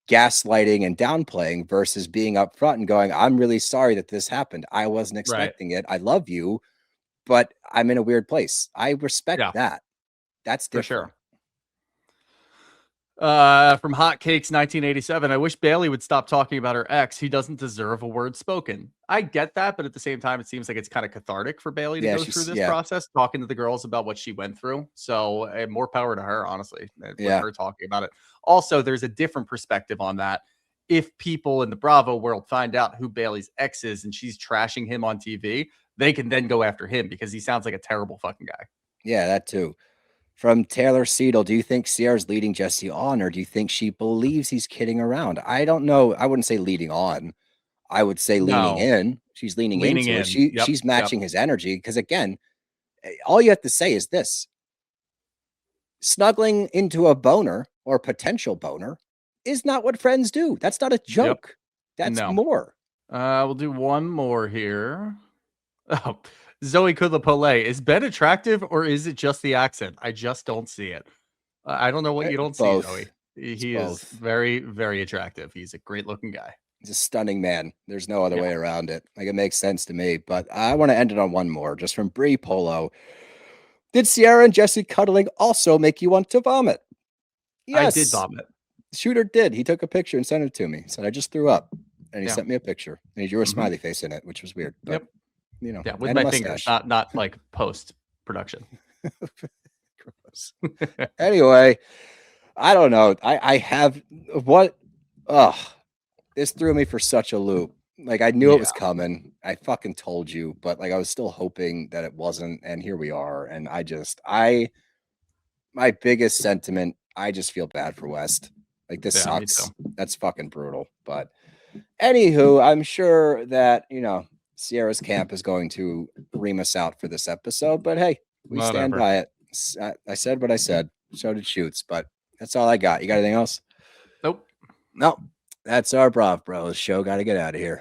gaslighting and downplaying versus being upfront and going, I'm really sorry that this happened. I wasn't Right. expecting it. I love you, but I'm in a weird place. I respect Yeah, that. That's for different. sure. From Hotcakes 1987, I wish Bailey would stop talking about her ex. He doesn't deserve a word spoken. I get that, but at the same time, it seems like it's kind of cathartic for Bailey to Yeah, go through this yeah, process, talking to the girls about what she went through. So more power to her, honestly, with yeah, her talking about it. Also, there's a different perspective on that. If people in the Bravo world find out who Bailey's ex is and she's trashing him on TV, they can then go after him because he sounds like a terrible fucking guy. yeah, that too. From Taylor Seidel, do you think Sierra's leading Jesse on, or do you think she believes he's kidding around? I don't know. I wouldn't say leading on. I would say leaning No, in. She's leaning leaning into it. in. Yep. She's Yep. matching his energy because again, all you have to say is this: snuggling into a boner or potential boner is not what friends do. That's not a Yep. joke. That's No. more. We'll do one more here. Oh, Zoe Kudla is Ben attractive or is it just the accent? I just don't see it. I don't know what you don't see, Both. Zoe. It's He is both. very, very attractive. He's a great looking guy. He's a stunning man. There's no other way around it. Like, it makes sense to me. But I want to end it on one more, just from Bree Polo. Did Ciara and Jesse cuddling also make you want to vomit? Yes. I did vomit. Shooter did. He took a picture and sent it to me. Said, I just threw up. And he Yeah. sent me a picture. And he drew a smiley face in it, which was weird. But, you know, Yeah, with and a my fingers, mustache. not like post production. Gross. Anyway, I don't know. I have what? Ugh, this threw me for such a loop. Like, I knew it was coming. I fucking told you, but like, I was still hoping that it wasn't. And here we are. And my biggest sentiment, I just feel bad for West. Like, this sucks. That's fucking brutal. But anywho, I'm sure that, you know, Ciara's camp is going to ream us out for this episode. But hey, we stand by it. I said what I said. So did Shoots. But that's all I got. You got anything else? Nope. No. That's our Brav Bros show. Got to get out of here.